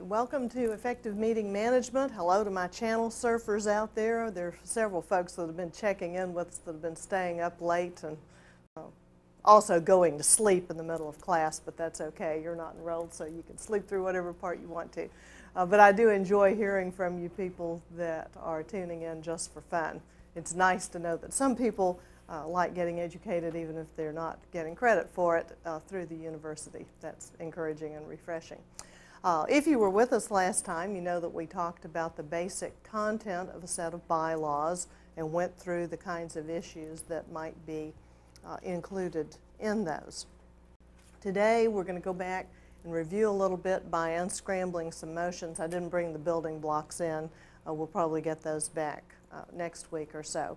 welcome to Effective Meeting Management. Hello to my channel surfers out there. There are several folks that have been checking in with us that have been staying up late and also going to sleep in the middle of class, but that's okay. You're not enrolled, so you can sleep through whatever part you want to. But I do enjoy hearing from you people that are tuning in just for fun. It's nice to know that some people like getting educated even if they're not getting credit for it through the university. That's encouraging and refreshing. If you were with us last time, you know that we talked about the basic content of a set of bylaws and went through the kinds of issues that might be included in those. Today we're going to go back and review a little bit by unscrambling some motions. I didn't bring the building blocks in. We'll probably get those back next week or so.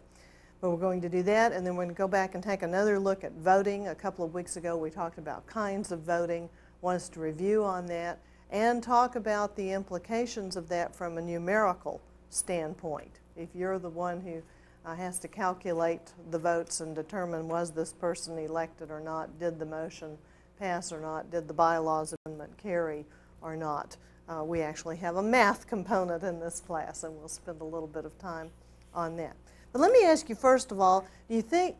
But we're going to do that, and then we're going to go back and take another look at voting. A couple of weeks ago we talked about kinds of voting. Want us to review on that and talk about the implications of that from a numerical standpoint. If you're the one who has to calculate the votes and determine was this person elected or not, did the motion pass or not, did the bylaws amendment carry or not. We actually have a math component in this class, and we'll spend a little bit of time on that. But let me ask you first of all, do you think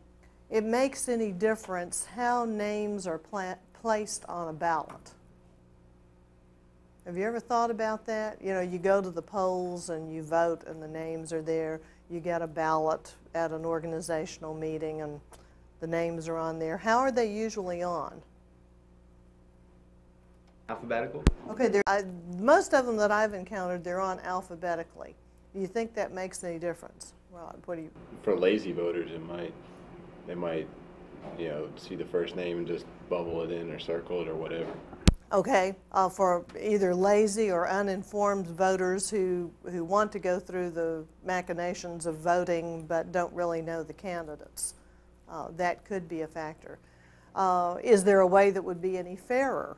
it makes any difference how names are placed on a ballot? Have you ever thought about that? You know, you go to the polls and you vote and the names are there. You get a ballot at an organizational meeting and the names are on there. How are they usually on? Alphabetical? Okay, most of them that I've encountered, they're on alphabetically. Do you think that makes any difference? Rod, what do you? For lazy voters, they might, you know, see the first name and just bubble it in or circle it or whatever. Okay, for either lazy or uninformed voters who want to go through the machinations of voting but don't really know the candidates, that could be a factor. Is there a way that would be any fairer?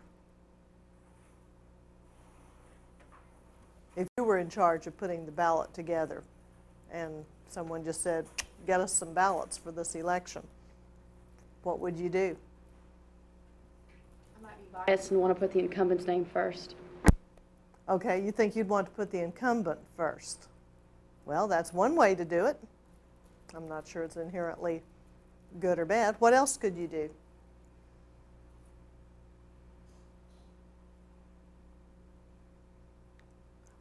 If you were in charge of putting the ballot together and someone just said, get us some ballots for this election, what would you do? Biased and want to put the incumbent's name first. Okay, you think you'd want to put the incumbent first. Well, that's one way to do it. I'm not sure it's inherently good or bad. What else could you do?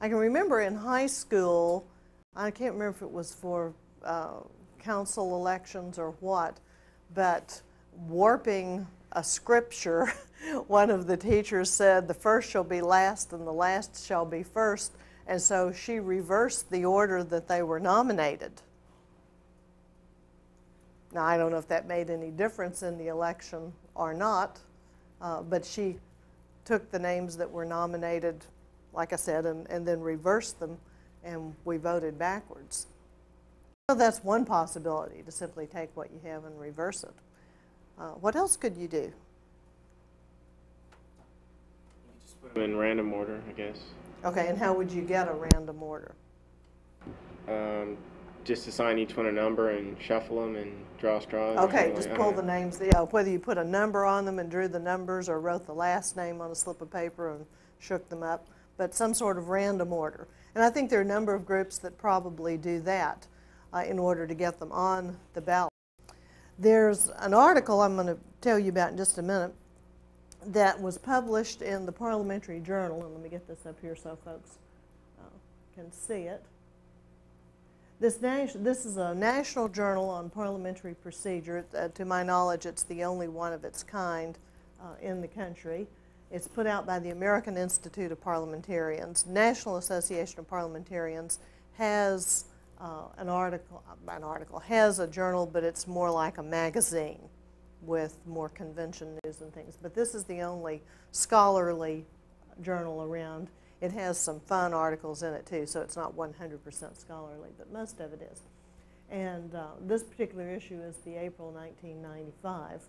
I can remember in high school, I can't remember if it was for council elections or what, but warping a scripture, one of the teachers said, the first shall be last and the last shall be first, and so she reversed the order that they were nominated. Now, I don't know if that made any difference in the election or not, but she took the names that were nominated, like I said, and then reversed them, and we voted backwards. So that's one possibility, to simply take what you have and reverse it. What else could you do? You just put them in random order, I guess. Okay, and how would you get a random order? Just assign each one a number and shuffle them and draw straws. Okay, just pull the names, whether you put a number on them and drew the numbers or wrote the last name on a slip of paper and shook them up, but some sort of random order. And I think there are a number of groups that probably do that in order to get them on the ballot. There's an article I'm going to tell you about in just a minute that was published in the Parliamentary Journal, and let me get this up here so folks can see it. This is a national journal on parliamentary procedure. To my knowledge, it's the only one of its kind in the country. It's put out by the American Institute of Parliamentarians. National Association of Parliamentarians has has a journal, but it's more like a magazine with more convention news and things. But this is the only scholarly journal around. It has some fun articles in it too, so it's not 100% scholarly, but most of it is. And this particular issue is the April 1995.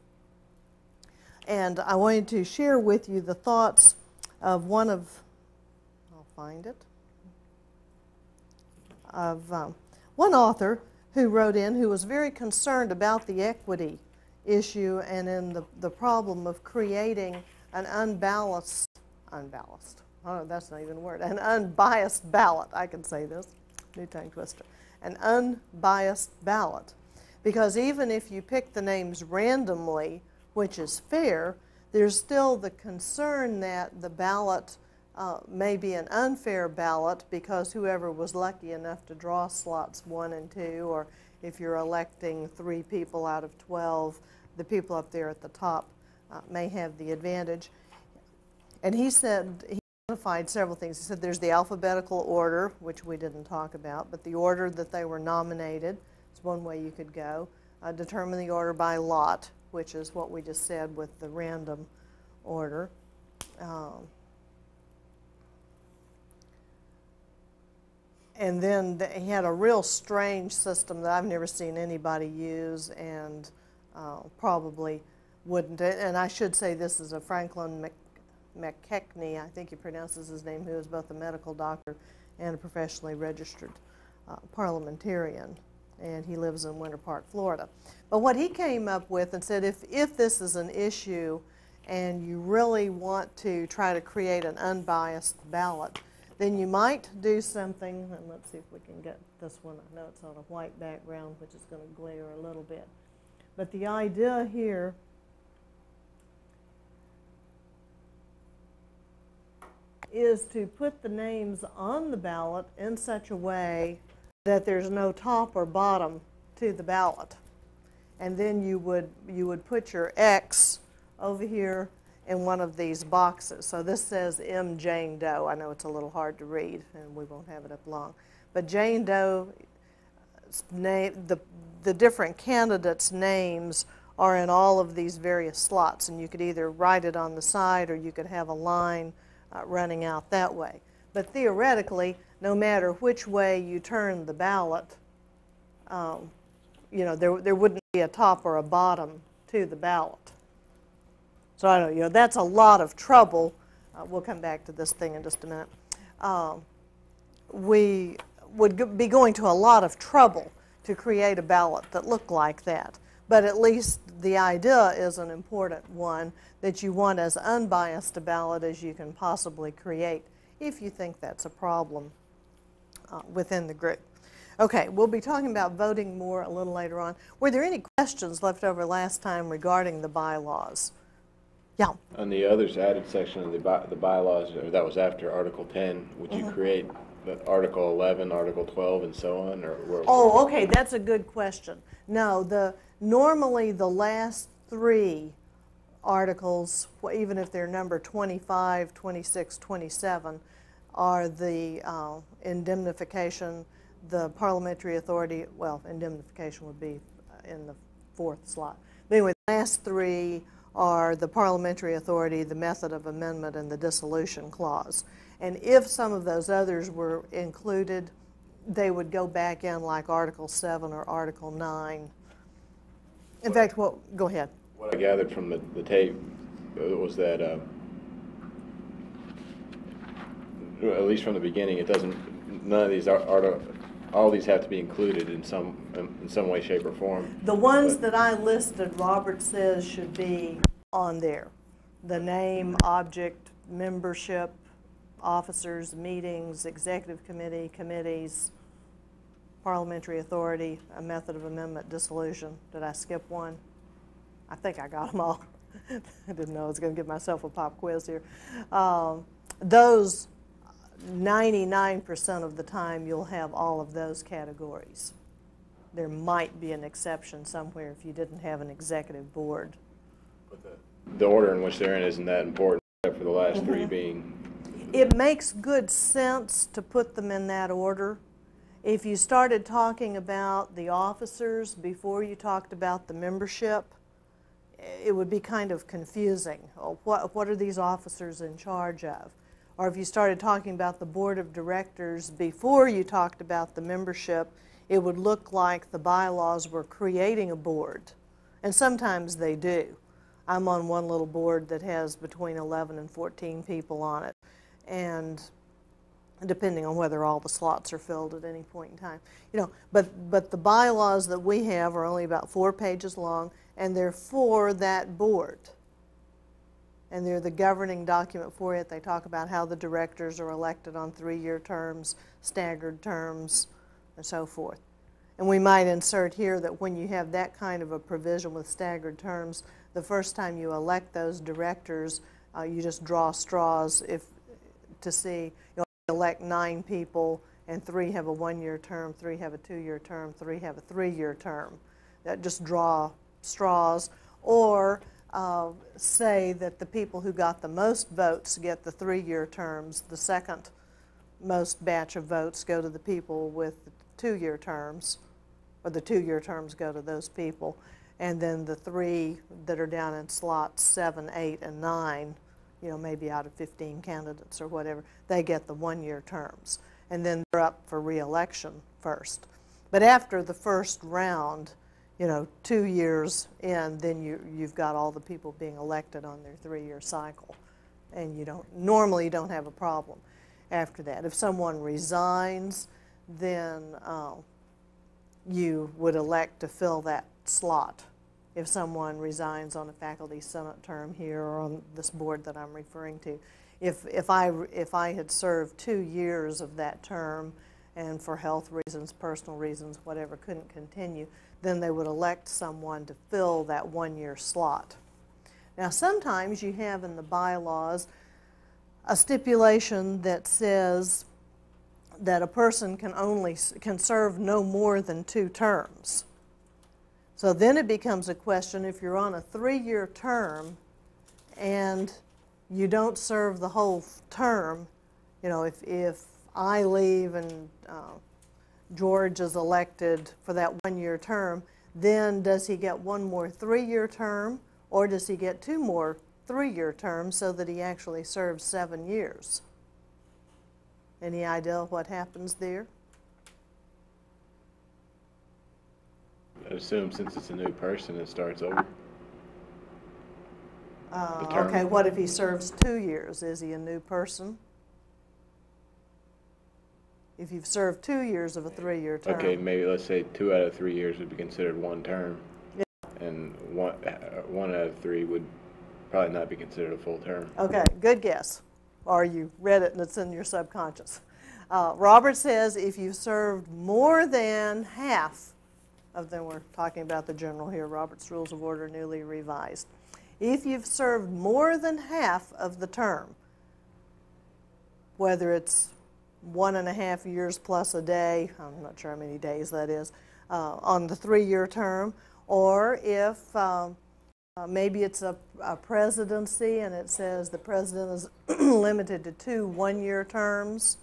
And I wanted to share with you the thoughts of I'll find it, of one author who wrote in who was very concerned about the equity issue and in the problem of creating an unbalanced oh, that's not even a word, an unbiased ballot. I can say this, new tongue twister. An unbiased ballot. Because even if you pick the names randomly, which is fair, there's still the concern that the ballot may be an unfair ballot because whoever was lucky enough to draw slots 1 and 2, or if you're electing 3 people out of 12, the people up there at the top may have the advantage. And he said, he identified several things. He said there's the alphabetical order, which we didn't talk about, but the order that they were nominated is one way you could go. Determine the order by lot, which is what we just said with the random order. And then he had a real strange system that I've never seen anybody use, and probably wouldn't. And I should say this is a Franklin McKechnie, I think he pronounces his name, who is both a medical doctor and a professionally registered parliamentarian. And he lives in Winter Park, Florida. But what he came up with and said, if this is an issue and you really want to try to create an unbiased ballot, then you might do something, and let's see if we can get this one. I know it's on a white background, which is going to glare a little bit. But the idea here is to put the names on the ballot in such a way that there's no top or bottom to the ballot. And then you would put your X over here in one of these boxes. So this says M. Jane Doe. I know it's a little hard to read, and we won't have it up long. But Jane Doe, the different candidates' names are in all of these various slots, and you could either write it on the side or you could have a line running out that way. But theoretically, no matter which way you turn the ballot, you know, there wouldn't be a top or a bottom to the ballot. So I don't know, that's a lot of trouble. We'll come back to this thing in just a minute. We would be going to a lot of trouble to create a ballot that looked like that. But at least the idea is an important one, that you want as unbiased a ballot as you can possibly create, if you think that's a problem within the group. Okay, we'll be talking about voting more a little later on. Were there any questions left over last time regarding the bylaws? Yeah. On the others added section of the bylaws, that was after Article 10, would you create the Article 11, Article 12, and so on? Or Oh, okay, that's a good question. No, normally the last 3 articles, even if they're number 25, 26, 27, are the indemnification, the parliamentary authority. Well, indemnification would be in the 4th slot. But anyway, the last 3 are the parliamentary authority, the method of amendment, and the dissolution clause. And if some of those others were included, they would go back in like Article 7 or Article 9. In fact, go ahead. What I gathered from the tape was that, at least from the beginning, it doesn't, none of these all these have to be included in some way, shape, or form. The ones that I listed, Robert says should be on there. The name, object, membership, officers, meetings, executive committee, committees, parliamentary authority, a method of amendment, dissolution. Did I skip one? I think I got them all. I didn't know I was going to give myself a pop quiz here. Those 99% of the time you'll have all of those categories. There might be an exception somewhere if you didn't have an executive board. But the order in which they're in isn't that important, except for the last 3 being. It makes good sense to put them in that order. If you started talking about the officers before you talked about the membership, it would be kind of confusing. What are these officers in charge of? Or if you started talking about the board of directors before you talked about the membership, it would look like the bylaws were creating a board. And sometimes they do. I'm on one little board that has between 11 and 14 people on it. And depending on whether all the slots are filled at any point in time. But the bylaws that we have are only about 4 pages long, and they're for that board. and they're the governing document for it. They talk about how the directors are elected on 3-year terms, staggered terms, and so forth. And we might insert here that when you have that kind of a provision with staggered terms, the first time you elect those directors, you just draw straws to see, elect 9 people, and 3 have a 1-year term, 3 have a 2-year term, 3 have a 3-year term. That just draw straws. Or say that the people who got the most votes get the 3-year terms. The second most batch of votes go to the people with the 2-year terms, or the 2-year terms go to those people. And then the 3 that are down in slots 7, 8, and 9, maybe out of 15 candidates or whatever, they get the 1-year terms. And then they're up for re-election first. But after the first round, 2 years in, then you've got all the people being elected on their 3-year cycle. And you don't have a problem after that. If someone resigns, then you would elect to fill that slot. If someone resigns on a faculty senate term here or on this board that I'm referring to, if I had served 2 years of that term and for health reasons, personal reasons, whatever, couldn't continue, then they would elect someone to fill that 1-year slot. Now sometimes you have in the bylaws a stipulation that says that a person can serve no more than 2 terms. So then it becomes a question, if you're on a 3-year term and you don't serve the whole term, if I leave and George is elected for that 1-year term, then does he get 1 more 3-year term, or does he get 2 more 3-year terms so that he actually serves 7 years? Any idea what happens there? I assume since it's a new person, it starts over. The term. Okay, what if he serves 2 years? Is he a new person? If you've served 2 years of a 3-year term. Okay, maybe let's say 2 out of 3 years would be considered 1 term. Yeah. And one out of 3 would probably not be considered a full term. Okay, good guess. Or you read it and it's in your subconscious. Robert says if you've served more than half of them, we're talking about the general here, Robert's Rules of Order newly revised. If you've served more than half of the term, whether it's 1.5 years plus a day, I'm not sure how many days that is, on the 3-year term, or if maybe it's a presidency and it says the president is limited to 2 1-year terms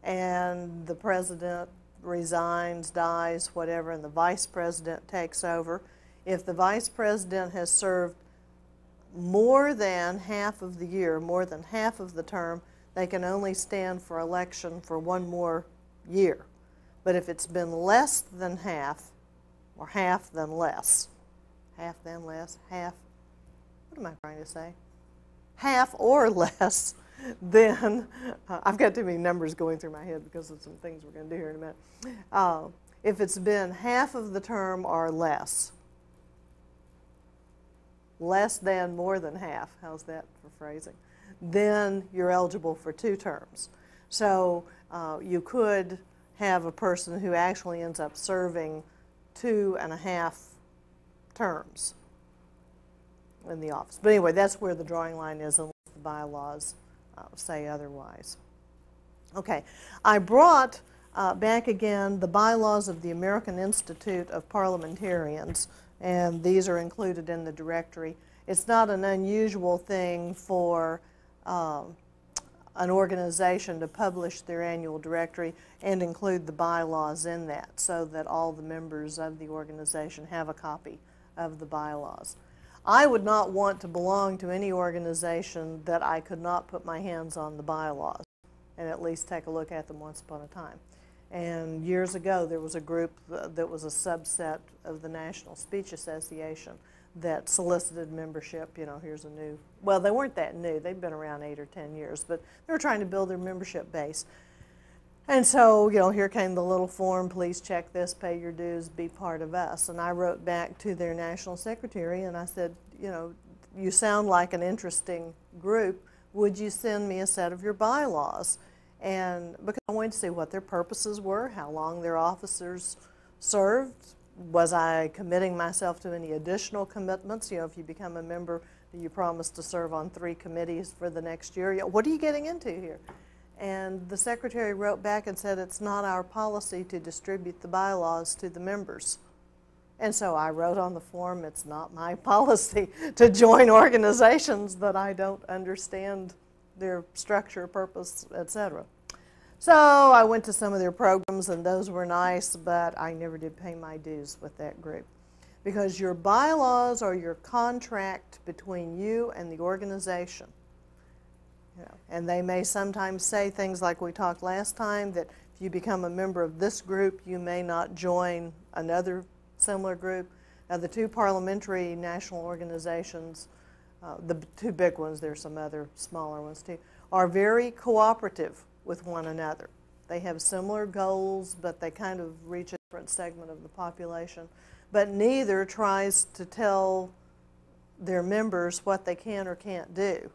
and the president resigns, dies, whatever, and the vice president takes over. If the vice president has served more than half of the year, more than half of the term, they can only stand for election for 1 more year. But if it's been less than half, or half then less, half then less, half, what am I trying to say? Half or less, then, I've got too many numbers going through my head because of some things we're going to do here in a minute. If it's been half of the term or less than more than half, how's that for phrasing? Then you're eligible for 2 terms. So you could have a person who actually ends up serving 2.5 terms in the office. But anyway, that's where the drawing line is unless the bylaws say otherwise. Okay, I brought back again the bylaws of the American Institute of Parliamentarians, and these are included in the directory. It's not an unusual thing for an organization to publish their annual directory and include the bylaws in that so that all the members of the organization have a copy of the bylaws. I would not want to belong to any organization that I could not put my hands on the bylaws and at least take a look at them once upon a time. And years ago there was a group that was a subset of the National Speech Association that solicited membership. Here's a new, well, they weren't that new, they've been around 8 or 10 years, but they were trying to build their membership base. And so, here came the little form, please check this, pay your dues, be part of us. And I wrote back to their national secretary and I said, you sound like an interesting group, would you send me a set of your bylaws? And because I wanted to see what their purposes were, how long their officers served, was I committing myself to any additional commitments? You know, if you become a member, do you promise to serve on 3 committees for the next year? You know, what are you getting into here? And the secretary wrote back and said, it's not our policy to distribute the bylaws to the members. And so I wrote on the form, it's not my policy to join organizations that I don't understand their structure, purpose, etc. So I went to some of their programs, and those were nice, but I never did pay my dues with that group. Because your bylaws are your contract between you and the organization. You know, and they may sometimes say things like we talked last time, that if you become a member of this group, you may not join another similar group. Now, the 2 parliamentary national organizations, the 2 big ones, there's some other smaller ones too, are very cooperative with one another. They have similar goals, but they kind of reach a different segment of the population. But neither tries to tell their members what they can or can't do.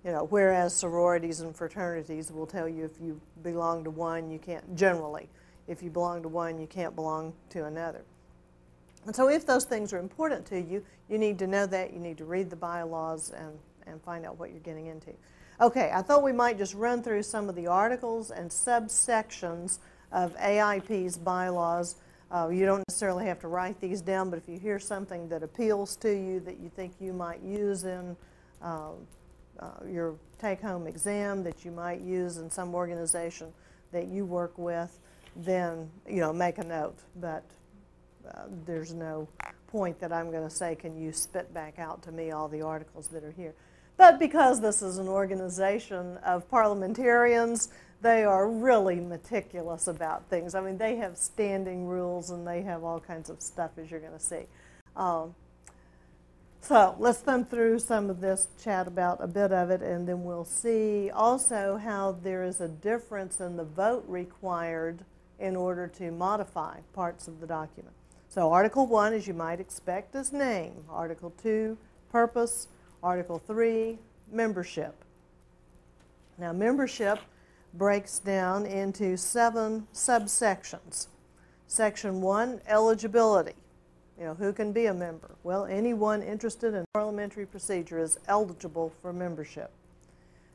You know, whereas sororities and fraternities will tell you if you belong to one, you can't, generally, if you belong to one, you can't belong to another. And so if those things are important to you, you need to know that, you need to read the bylaws and find out what you're getting into. Okay, I thought we might just run through some of the articles and subsections of AIP's bylaws. You don't necessarily have to write these down, but if you hear something that appeals to you that you think you might use in your take-home exam, that you might use in some organization that you work with, then, you know, make a note. But there's no point that I'm going to say, can you spit back out to me all the articles that are here. But because this is an organization of parliamentarians, they are really meticulous about things. I mean, they have standing rules and they have all kinds of stuff, as you're going to see. So let's thumb through some of this, chat about a bit of it, and then we'll see also how there is a difference in the vote required in order to modify parts of the document. So Article 1, as you might expect, is name. Article 2, purpose. Article 3, membership. Now, membership breaks down into 7 subsections. Section 1, eligibility. You know, who can be a member? Well, anyone interested in parliamentary procedure is eligible for membership.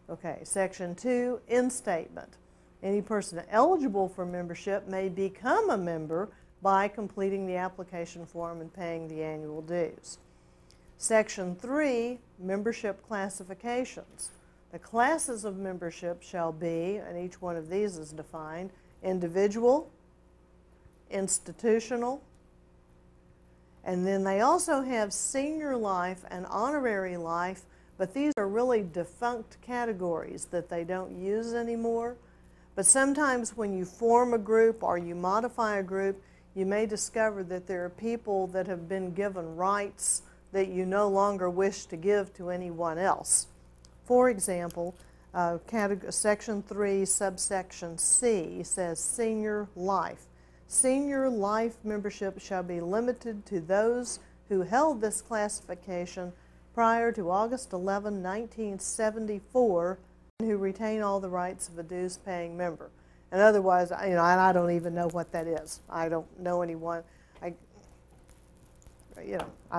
Okay, Section 2, instatement. Any person eligible for membership may become a member by completing the application form and paying the annual dues. Section 3, membership classifications. The classes of membership shall be, and each one of these is defined, individual, institutional, and then they also have senior life and honorary life, but these are really defunct categories that they don't use anymore. But sometimes when you form a group or you modify a group, you may discover that there are people that have been given rights that you no longer wish to give to anyone else. For example, Section 3, subsection C says senior life. Senior life membership shall be limited to those who held this classification prior to August 11, 1974, and who retain all the rights of a dues-paying member. And otherwise, you know, and I don't even know what that is. I don't know anyone. I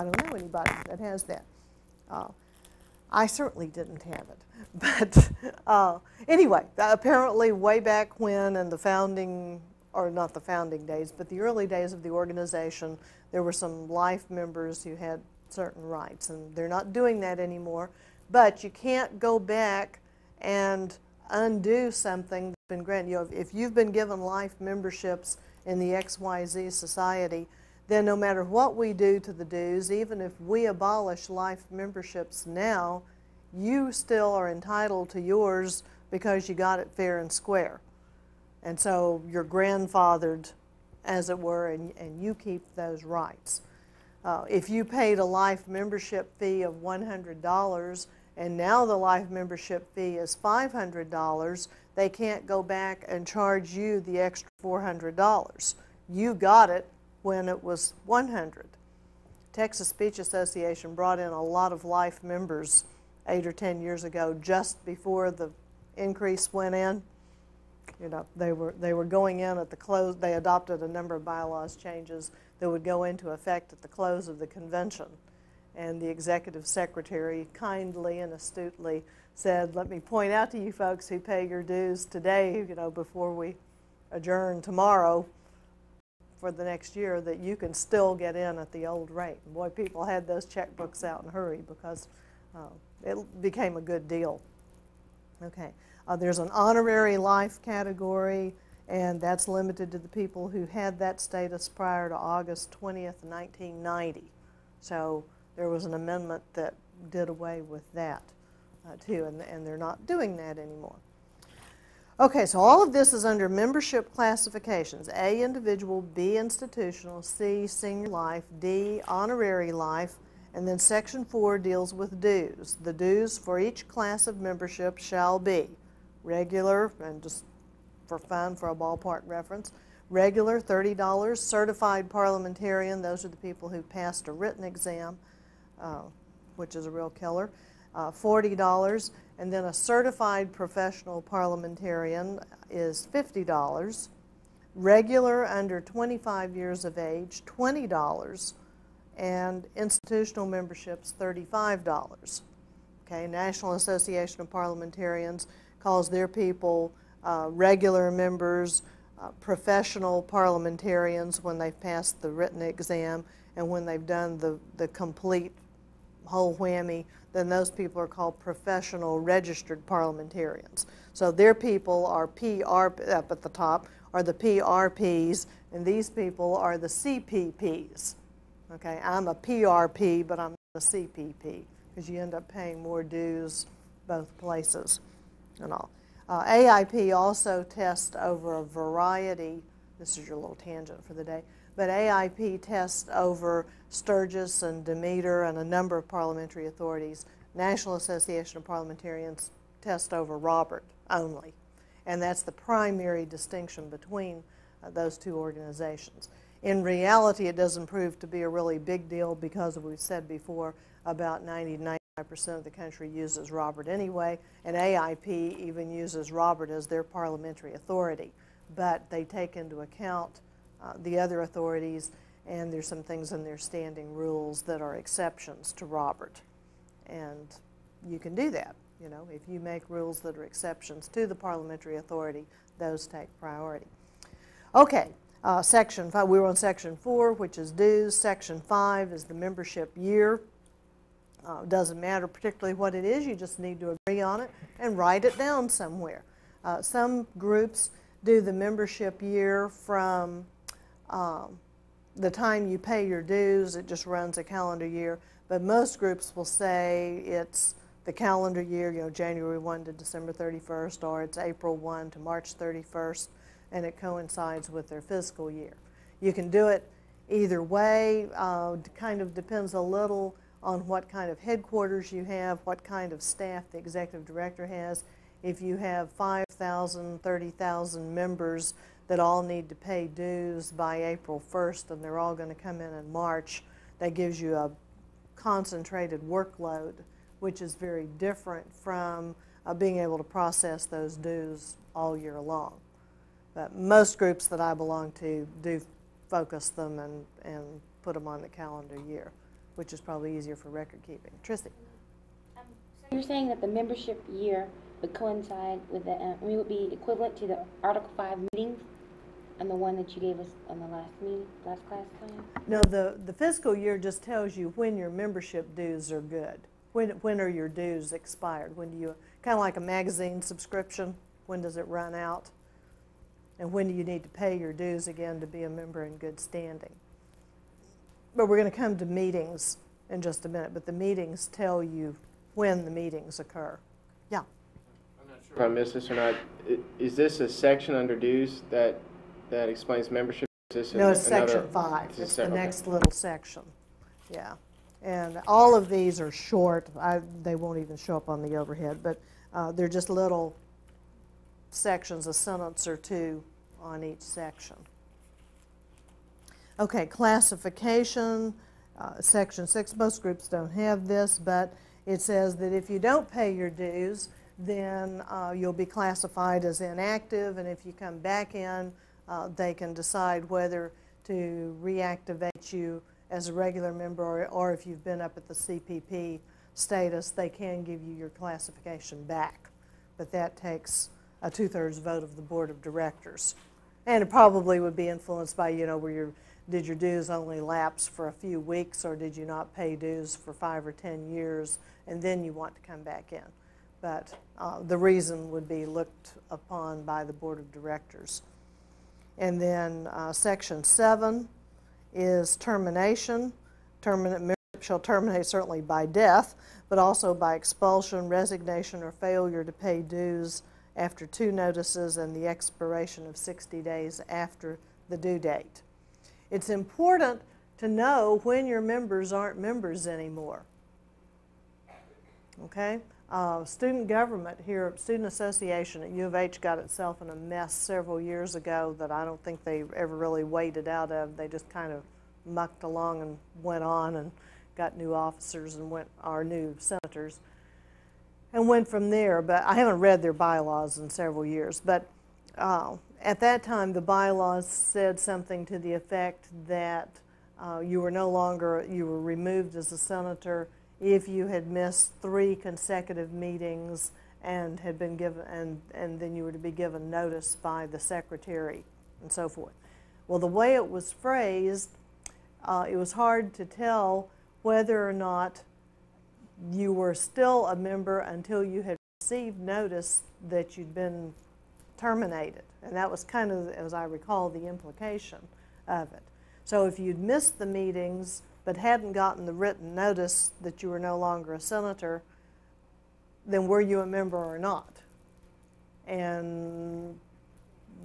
don't know anybody that has that. I certainly didn't have it. But anyway, apparently way back when in the founding, or not the founding days, but the early days of the organization, there were some life members who had certain rights, and they're not doing that anymore. But you can't go back and undo something that's been granted. You know, if you've been given life memberships in the XYZ society, then no matter what we do to the dues, even if we abolish life memberships now, you still are entitled to yours because you got it fair and square. And so you're grandfathered, as it were, and you keep those rights. If you paid a life membership fee of $100 and now the life membership fee is $500, they can't go back and charge you the extra $400. You got it when it was $100. Texas Speech Association brought in a lot of life members 8 or 10 years ago, just before the increase went in. You know, they were going in at the close. They adopted a number of bylaws changes that would go into effect at the close of the convention. And the executive secretary kindly and astutely said, let me point out to you folks who pay your dues today, you know, before we adjourn tomorrow for the next year, that you can still get in at the old rate. And boy, people had those checkbooks out in a hurry because it became a good deal. Okay, there's an honorary life category, and that's limited to the people who had that status prior to August 20th, 1990. So there was an amendment that did away with that too, and they're not doing that anymore. Okay, so all of this is under membership classifications. A, individual, B, institutional, C, senior life, D, honorary life, and then Section 4 deals with dues. The dues for each class of membership shall be regular, and just for fun, for a ballpark reference, regular, $30, certified parliamentarian, those are the people who passed a written exam, which is a real killer, $40, and then a certified professional parliamentarian is $50, regular under 25 years of age, $20, and institutional memberships, $35. Okay, National Association of Parliamentarians calls their people regular members, professional parliamentarians when they've passed the written exam, and when they've done the complete whole whammy, then those people are called professional registered parliamentarians. So their people are up at the top are the PRPs, and these people are the CPPs. Okay, I'm a PRP, but I'm a CPP, because you end up paying more dues both places and all. AIP also tests over a variety, this is your little tangent for the day, but AIP tests over Sturgis and Demeter and a number of parliamentary authorities. National Association of Parliamentarians test over Robert only, and that's the primary distinction between those two organizations. In reality, it doesn't prove to be a really big deal because, as we've said before, about 90-95% of the country uses Robert anyway, and AIP even uses Robert as their parliamentary authority. But they take into account the other authorities, and there's some things in their standing rules that are exceptions to Robert. And you can do that. You know, if you make rules that are exceptions to the parliamentary authority, those take priority. Okay. Section 5, we were on Section 4, which is dues. Section 5 is the membership year. Doesn't matter particularly what it is, you just need to agree on it and write it down somewhere. Some groups do the membership year from the time you pay your dues, it just runs a calendar year, but most groups will say it's the calendar year, you know, January 1 to December 31st, or it's April 1 to March 31st, and it coincides with their fiscal year. You can do it either way. Kind of depends a little on what kind of headquarters you have, what kind of staff the executive director has. If you have 5,000, 30,000 members that all need to pay dues by April 1st and they're all going to come in March, that gives you a concentrated workload, which is very different from being able to process those dues all year long. But most groups that I belong to do focus them and put them on the calendar year, which is probably easier for record keeping. Trissy? So you're saying that the membership year would coincide with the, we would be equivalent to the Article 5 meetings and the one that you gave us on the last class time? No, the fiscal year just tells you when your membership dues are good. When are your dues expired? When do you, kind of like a magazine subscription, when does it run out? And when do you need to pay your dues again to be a member in good standing? But we're going to come to meetings in just a minute, but the meetings tell you when the meetings occur. Yeah? I'm not sure if I missed this or not. Is this a section under dues that explains membership? Is this No, it's Section 5. It's the next little section. Yeah. And all of these are short. They won't even show up on the overhead, but they're just little sections, a sentence or two on each section. Okay, classification. Section 6. Most groups don't have this, but it says that if you don't pay your dues, then you'll be classified as inactive, and if you come back in, they can decide whether to reactivate you as a regular member, or if you've been up at the CPP status, they can give you your classification back. But that takes a 2/3 vote of the board of directors. And it probably would be influenced by, did your dues only lapse for a few weeks, or did you not pay dues for 5 or 10 years, and then you want to come back in. But the reason would be looked upon by the board of directors. And then Section 7 is termination. Membership shall terminate certainly by death, but also by expulsion, resignation, or failure to pay dues after 2 notices and the expiration of 60 days after the due date. It's important to know when your members aren't members anymore. Okay? Student government here, Student Association at U of H got itself in a mess several years ago that I don't think they ever really waded out of. They just kind of mucked along and went on and got new officers and our new senators and went from there. But I haven't read their bylaws in several years. But at that time, the bylaws said something to the effect that you were removed as a senator if you had missed 3 consecutive meetings and had been given, and then you were to be given notice by the secretary and so forth. Well, the way it was phrased, it was hard to tell whether or not you were still a member until you had received notice that you'd been terminated. And that was kind of, as I recall, the implication of it. So if you'd missed the meetings but hadn't gotten the written notice that you were no longer a senator, then were you a member or not? And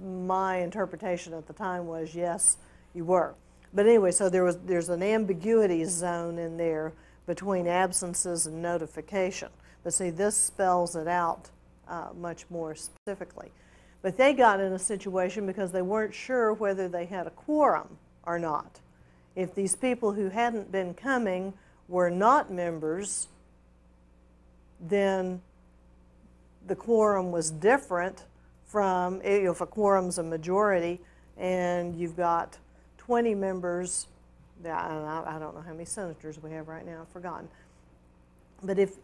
my interpretation at the time was yes, you were. But anyway, so there's an ambiguity zone in there between absences and notification. But see, this spells it out much more specifically. But they got in a situation because they weren't sure whether they had a quorum or not. If these people who hadn't been coming were not members, then the quorum was different from, if a quorum's a majority and you've got 20 members, I don't know how many senators we have right now, I've forgotten. But if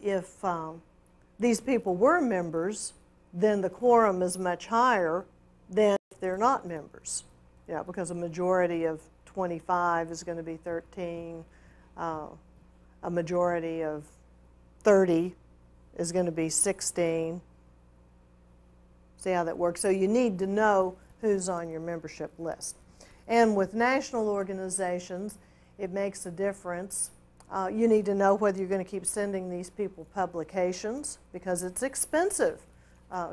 these people were members, then the quorum is much higher than if they're not members. Because a majority of 25 is going to be 13. A majority of 30 is going to be 16. See how that works? So you need to know who's on your membership list. And with national organizations, it makes a difference. You need to know whether you're going to keep sending these people publications, because it's expensive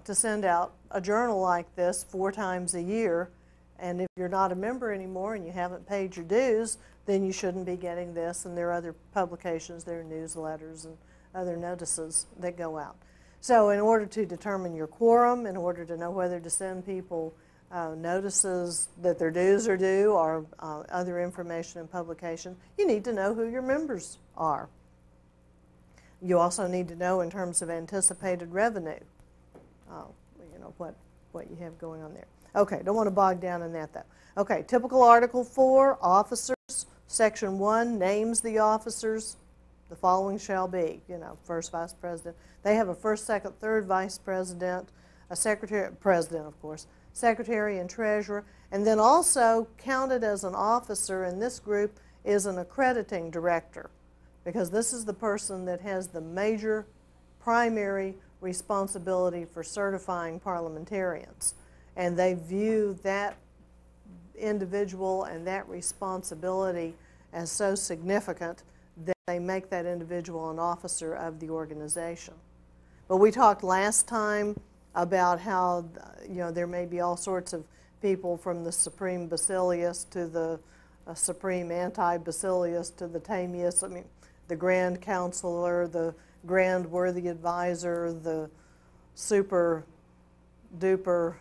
to send out a journal like this 4 times a year. And if you're not a member anymore and you haven't paid your dues, then you shouldn't be getting this. And there are other publications, there are newsletters and other notices that go out. So in order to determine your quorum, in order to know whether to send people notices that their dues are due or other information and publication, you need to know who your members are. You also need to know in terms of anticipated revenue, what you have going on there. Okay, don't want to bog down in that though. Okay, typical Article 4, officers. Section 1 names the officers. The following shall be, first vice president. They have a first, second, third vice president, a secretary, president of course, secretary and treasurer, and then also counted as an officer in this group is an accrediting director, because this is the person that has the major primary responsibility for certifying parliamentarians. And they view that individual and that responsibility as so significant that they make that individual an officer of the organization. But we talked last time about how there may be all sorts of people, from the Supreme Basilius to the Supreme Anti-Basilius to the Tamius, the Grand Counselor, the Grand Worthy Advisor, the Super Duper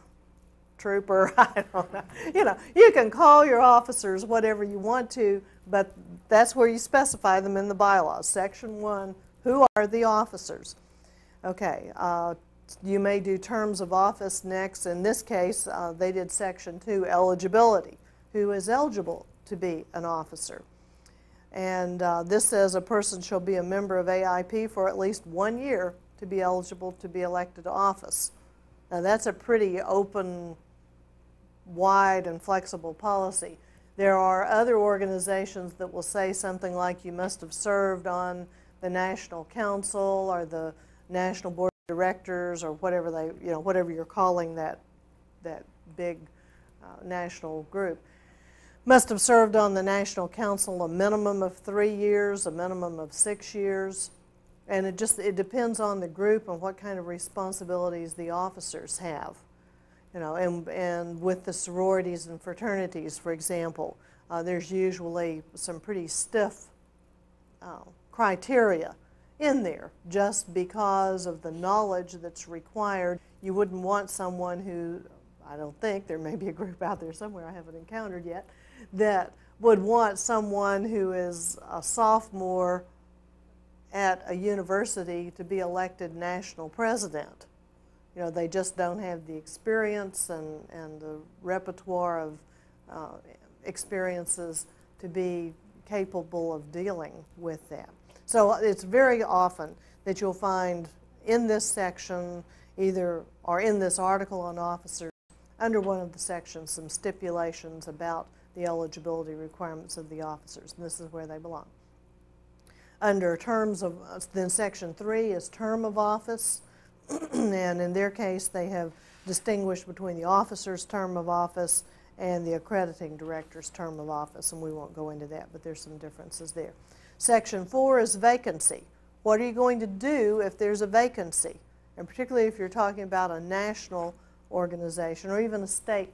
trooper, I don't know. You know, you can call your officers whatever you want to, but that's where you specify them in the bylaws. Section 1, who are the officers? Okay, you may do terms of office next. In this case, they did Section 2, eligibility. Who is eligible to be an officer? And this says a person shall be a member of AIP for at least 1 year to be eligible to be elected to office. Now that's a pretty open, wide, and flexible policy. There are other organizations that will say something like you must have served on the National Council or the National Board of Directors or whatever they, you know, whatever you're calling that big national group. Must have served on the National Council a minimum of 3 years, a minimum of 6 years. And it depends on the group and what kind of responsibilities the officers have. You know, and with the sororities and fraternities, for example, there's usually some pretty stiff criteria in there just because of the knowledge that's required. You wouldn't want someone who, I don't think, there may be a group out there somewhere I haven't encountered yet, that would want someone who is a sophomore at a university to be elected national president. You know, they just don't have the experience and the repertoire of experiences to be capable of dealing with that. So it's very often that you'll find in this section either, or in this article on officers, under one of the sections, some stipulations about the eligibility requirements of the officers, and this is where they belong. Under terms of, then section 3 is term of office, and in their case they have distinguished between the officer's term of office and the accrediting director's term of office, and we won't go into that, but there's some differences there. Section 4 is vacancy. What are you going to do if there's a vacancy? And particularly if you're talking about a national organization or even a state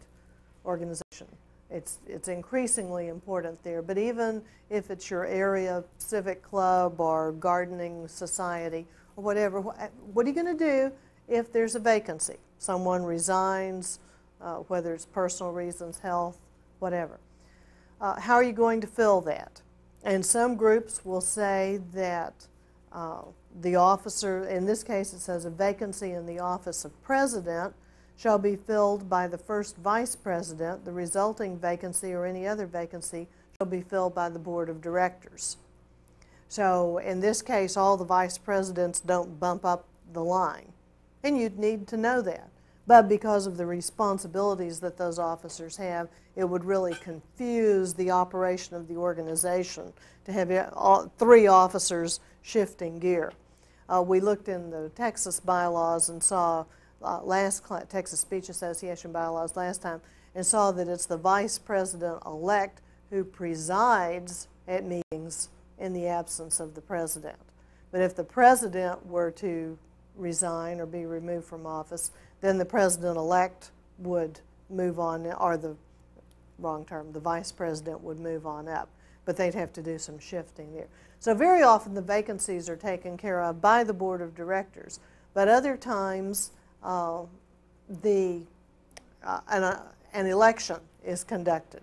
organization. It's increasingly important there, but even if it's your area civic club or gardening society or whatever, what are you going to do if there's a vacancy? Someone resigns, whether it's personal reasons, health, whatever. How are you going to fill that? And some groups will say that the officer, in this case it says a vacancy in the office of president shall be filled by the first vice president. The resulting vacancy or any other vacancy shall be filled by the board of directors. So in this case, all the vice presidents don't bump up the line. And you'd need to know that. But because of the responsibilities that those officers have, it would really confuse the operation of the organization to have all 3 officers shifting gear. We looked in the Texas bylaws and saw Texas Speech Association bylaws last time, and saw that it's the vice president-elect who presides at meetings in the absence of the president. But if the president were to resign or be removed from office, then the president-elect would move on, or the vice president would move on up. But they'd have to do some shifting there. So very often the vacancies are taken care of by the board of directors, but other times an election is conducted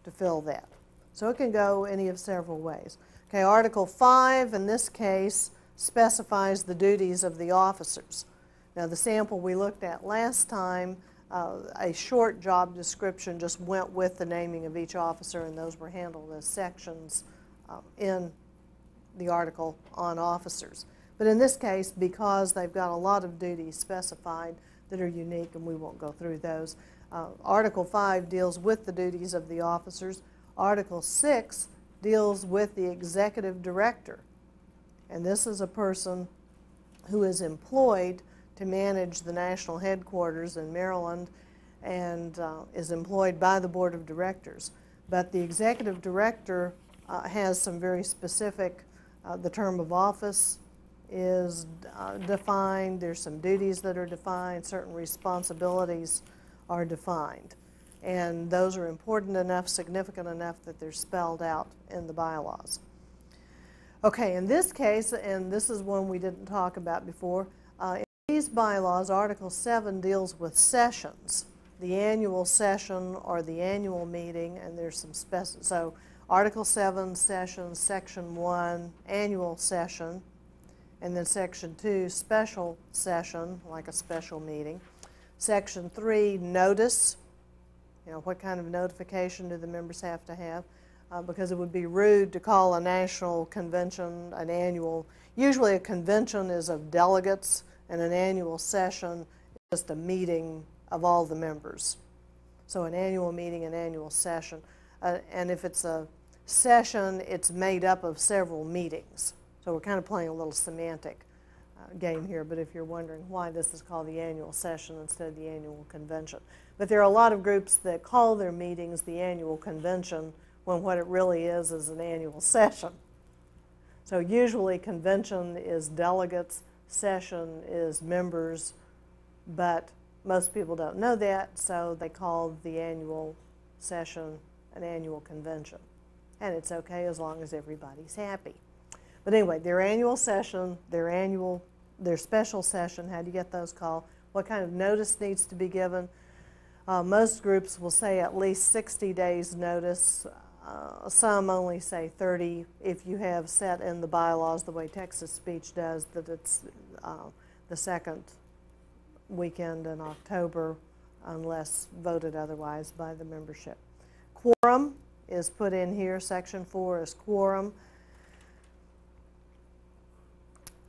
to fill that. So it can go any of several ways. Okay, Article 5 in this case specifies the duties of the officers. Now the sample we looked at last time, a short job description just went with the naming of each officer, and those were handled as sections in the article on officers. But in this case, because they've got a lot of duties specified that are unique, and we won't go through those, Article 5 deals with the duties of the officers. Article 6 deals with the executive director. And this is a person who is employed to manage the national headquarters in Maryland and is employed by the board of directors. But the executive director has some very specific, the term of office is defined, there's some duties that are defined, certain responsibilities are defined. And those are important enough, significant enough that they're spelled out in the bylaws. Okay, in this case, and this is one we didn't talk about before, in these bylaws, Article 7 deals with sessions. the annual session or the annual meeting, and there's some so Article 7 session, Section 1 annual session, and then Section 2 special session, like a special meeting. Section 3 notice, what kind of notification do the members have to have? Because it would be rude to call a national convention an annual. Usually a convention is of delegates, and an annual session is just a meeting of all the members. So an annual meeting, an annual session. And if it's a session, it's made up of several meetings. So we're kind of playing a little semantic game here, but if you're wondering why this is called the annual session instead of the annual convention. But there are a lot of groups that call their meetings the annual convention when what it really is an annual session. So usually convention is delegates, session is members, but most people don't know that, so they call the annual session an annual convention. And it's okay as long as everybody's happy. But anyway, their annual session, their special session, how do you get those called? What kind of notice needs to be given? Most groups will say at least 60 days notice. Some only say 30 if you have set in the bylaws the way Texas Speech does that it's the second weekend in October unless voted otherwise by the membership. Quorum is put in here. Section 4 is quorum.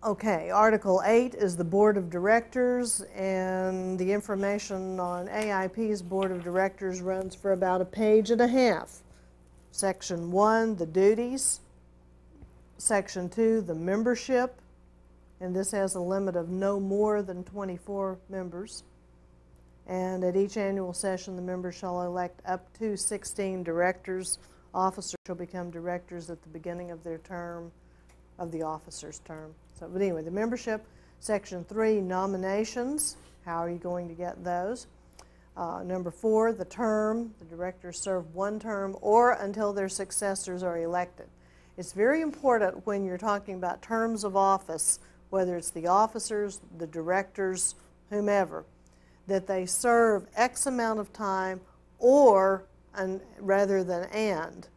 Okay, Article 8 is the Board of Directors, and the information on AIP's Board of Directors runs for about a page and a half. Section 1, the duties. Section 2, the membership, and this has a limit of no more than 24 members. And at each annual session, the members shall elect up to 16 directors. Officers shall become directors at the beginning of their term, of the officer's term. So, but anyway, the membership. Section 3, nominations. How are you going to get those? Number 4, the term. The directors serve one term or until their successors are elected. It's very important when you're talking about terms of office, whether it's the officers, the directors, whomever, that they serve X amount of time or, rather than and.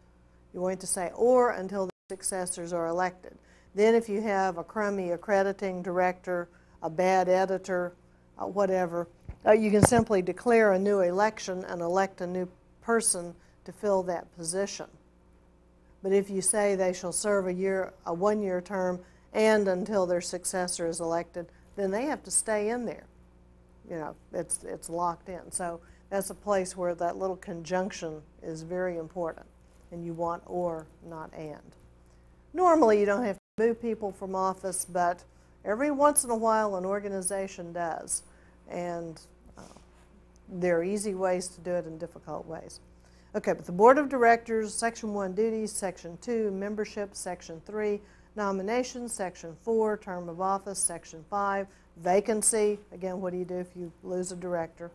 You're going to say or until their successors are elected. Then if you have a crummy accrediting director, a bad editor, whatever, you can simply declare a new election and elect a new person to fill that position. But if you say they shall serve a one-year term and until their successor is elected, then they have to stay in there. It's locked in. So that's a place where that little conjunction is very important. And you want or, not and. Normally you don't have to move people from office, but every once in a while an organization does. And there are easy ways to do it and difficult ways. Okay, but the Board of Directors, Section 1, duties, Section 2, membership, Section 3, nominations, Section 4, term of office, Section 5, vacancy. Again, what do you do if you lose a director?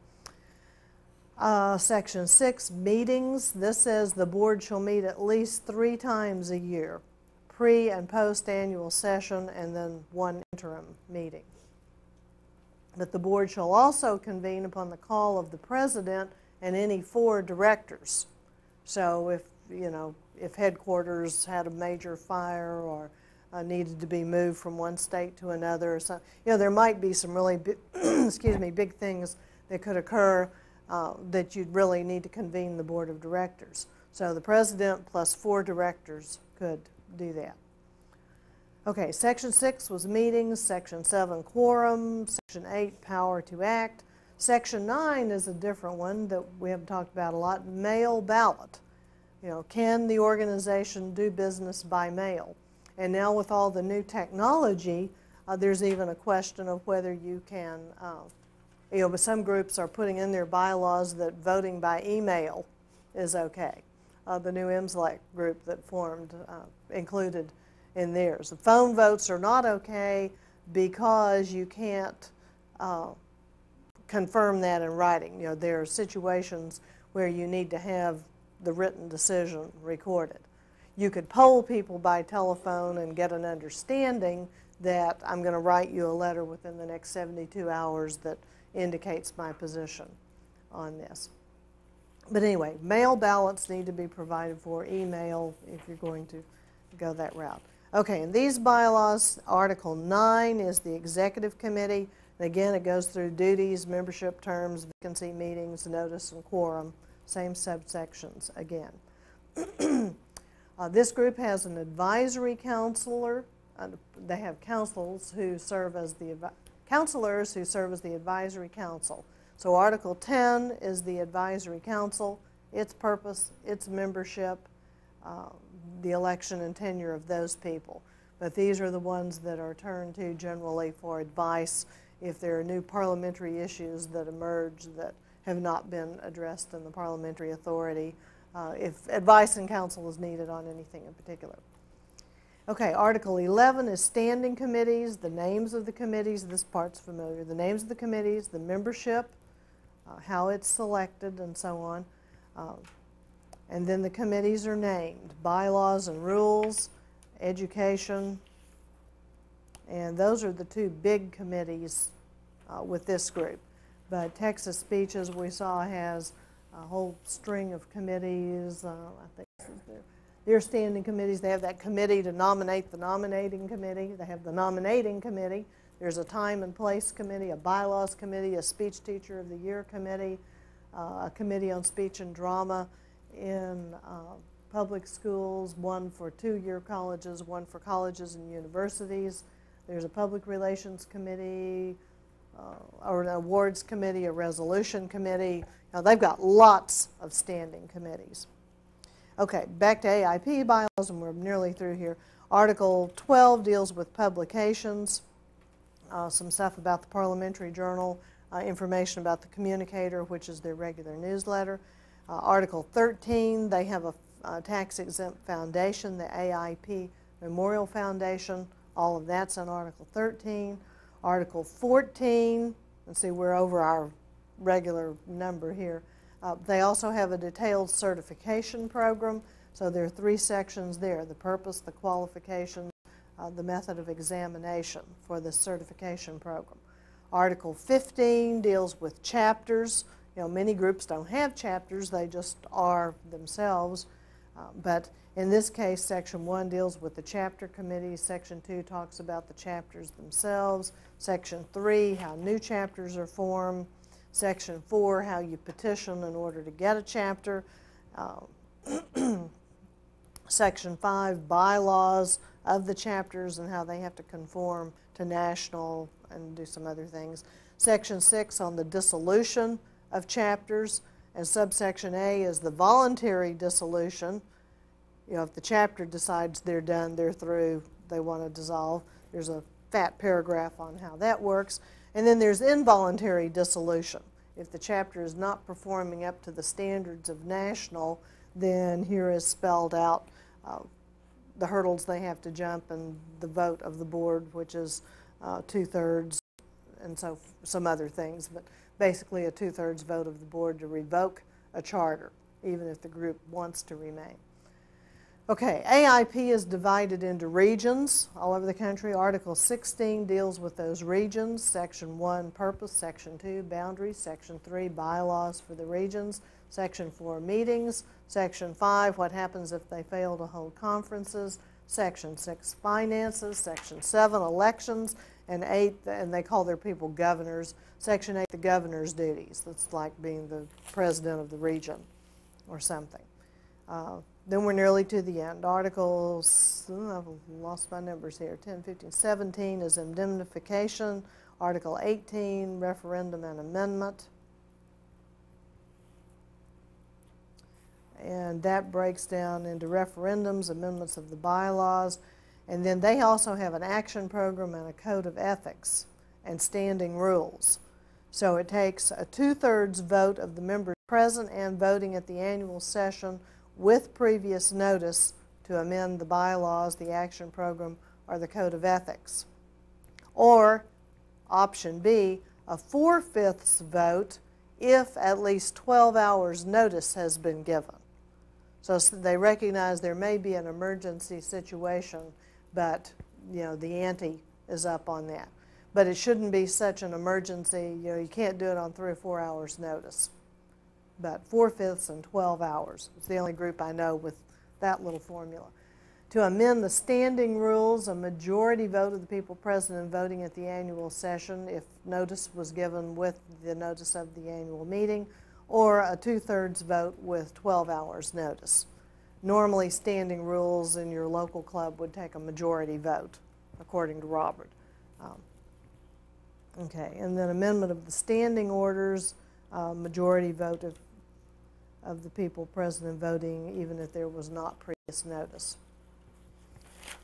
Section 6, meetings. This says the board shall meet at least 3 times a year, pre- and post-annual session, and then one interim meeting. That the board shall also convene upon the call of the president and any 4 directors. So if headquarters had a major fire or needed to be moved from one state to another, or something, there might be some really big things that could occur that you'd really need to convene the board of directors. So the president plus 4 directors could do that. Okay, Section 6 was meetings, Section 7 quorum, Section 8 power to act. Section 9 is a different one that we haven't talked about a lot, mail ballot. Can the organization do business by mail? And now with all the new technology, there's even a question of whether you can, but some groups are putting in their bylaws that voting by email is okay. The new MSLEC group that formed included in theirs. The phone votes are not okay because you can't confirm that in writing. There are situations where you need to have the written decision recorded. You could poll people by telephone and get an understanding that I'm going to write you a letter within the next 72 hours that indicates my position. on this. But anyway, mail ballots need to be provided for, email if you're going to go that route. Okay, in these bylaws, Article 9 is the Executive Committee. And again, it goes through duties, membership terms, vacancy meetings, notice, and quorum. Same subsections again. This group has an advisory counselor. They have counselors who serve as the advisory council. So Article 10 is the advisory council, its purpose, its membership, the election and tenure of those people. But these are the ones that are turned to generally for advice if there are new parliamentary issues that emerge that have not been addressed in the parliamentary authority, if advice and counsel is needed on anything in particular. Okay, Article 11 is standing committees, the names of the committees, this part's familiar, the names of the committees, the membership, how it's selected, and so on. And then the committees are named, bylaws and rules, education, and those are the two big committees with this group. But Texas Speech, as we saw, has a whole string of committees. I think their standing committees. They have that committee to nominate the nominating committee. They have the nominating committee. There's a time and place committee, a bylaws committee, a speech teacher of the year committee, a committee on speech and drama in public schools, one for two-year colleges, one for colleges and universities. There's a public relations committee, or an awards committee, a resolution committee. Now, they've got lots of standing committees. Okay, back to AIP bylaws, and we're nearly through here. Article 12 deals with publications, some stuff about the Parliamentary Journal, information about the Communicator, which is their regular newsletter. Article 13, they have a tax-exempt foundation, the AIP Memorial Foundation. All of that's in Article 13. Article 14, let's see, we're over our regular number here. They also have a detailed certification program. So there are 3 sections there: the purpose, the qualifications, the method of examination for the certification program. Article 15 deals with chapters. You know, many groups don't have chapters, they just are themselves. But in this case, Section 1 deals with the chapter committees. Section 2 talks about the chapters themselves. Section 3, how new chapters are formed. Section 4, how you petition in order to get a chapter. Section 5, bylaws of the chapters and how they have to conform to national and do some other things. Section 6 on the dissolution of chapters, and subsection A is the voluntary dissolution. You know, if the chapter decides they're done, they're through, they want to dissolve, there's a fat paragraph on how that works. And then there's involuntary dissolution. If the chapter is not performing up to the standards of national, then here is spelled out the hurdles they have to jump and the vote of the board, which is 2/3, and so some other things, but basically a 2/3 vote of the board to revoke a charter, even if the group wants to remain. Okay, AIP is divided into regions all over the country. Article 16 deals with those regions. Section 1, purpose. Section 2, boundaries. Section 3, bylaws for the regions. Section 4, meetings. Section 5, what happens if they fail to hold conferences. Section 6, finances. Section 7, elections. And 8, and they call their people governors. Section 8, the governor's duties. That's like being the president of the region or something. Then we're nearly to the end. Articles, I've lost my numbers here, 10, 15, 17 is indemnification. Article 18, referendum and amendment. And that breaks down into referendums, amendments of the bylaws. And then they also have an action program and a code of ethics and standing rules. So it takes a 2/3 vote of the members present and voting at the annual session with previous notice to amend the bylaws, the action program, or the code of ethics. Or, option B, a 4/5 vote if at least 12 hours notice has been given. So they recognize there may be an emergency situation, but you know, the ante is up on that. But it shouldn't be such an emergency, you know, you can't do it on 3 or 4 hours notice. but 4/5 and 12 hours. It's the only group I know with that little formula. To amend the standing rules, a majority vote of the people present and voting at the annual session if notice was given with the notice of the annual meeting, or a 2/3 vote with 12 hours notice. Normally, standing rules in your local club would take a majority vote, according to Robert. Okay, and then amendment of the standing orders, majority vote of the people present and voting, even if there was not previous notice.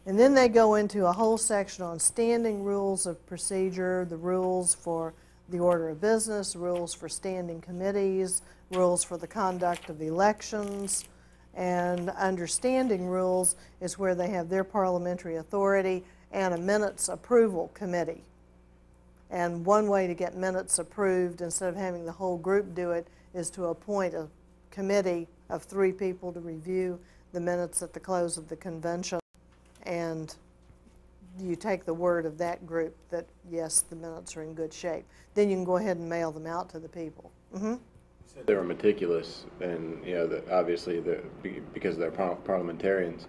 And then they go into a whole section on standing rules of procedure, the rules for the order of business, rules for standing committees, rules for the conduct of elections, and under standing rules is where they have their parliamentary authority and a minutes approval committee. And one way to get minutes approved, instead of having the whole group do it, is to appoint a committee of 3 people to review the minutes at the close of the convention. And you take the word of that group that, yes, the minutes are in good shape. Then you can go ahead and mail them out to the people. You said they were meticulous, and obviously, because they're parliamentarians,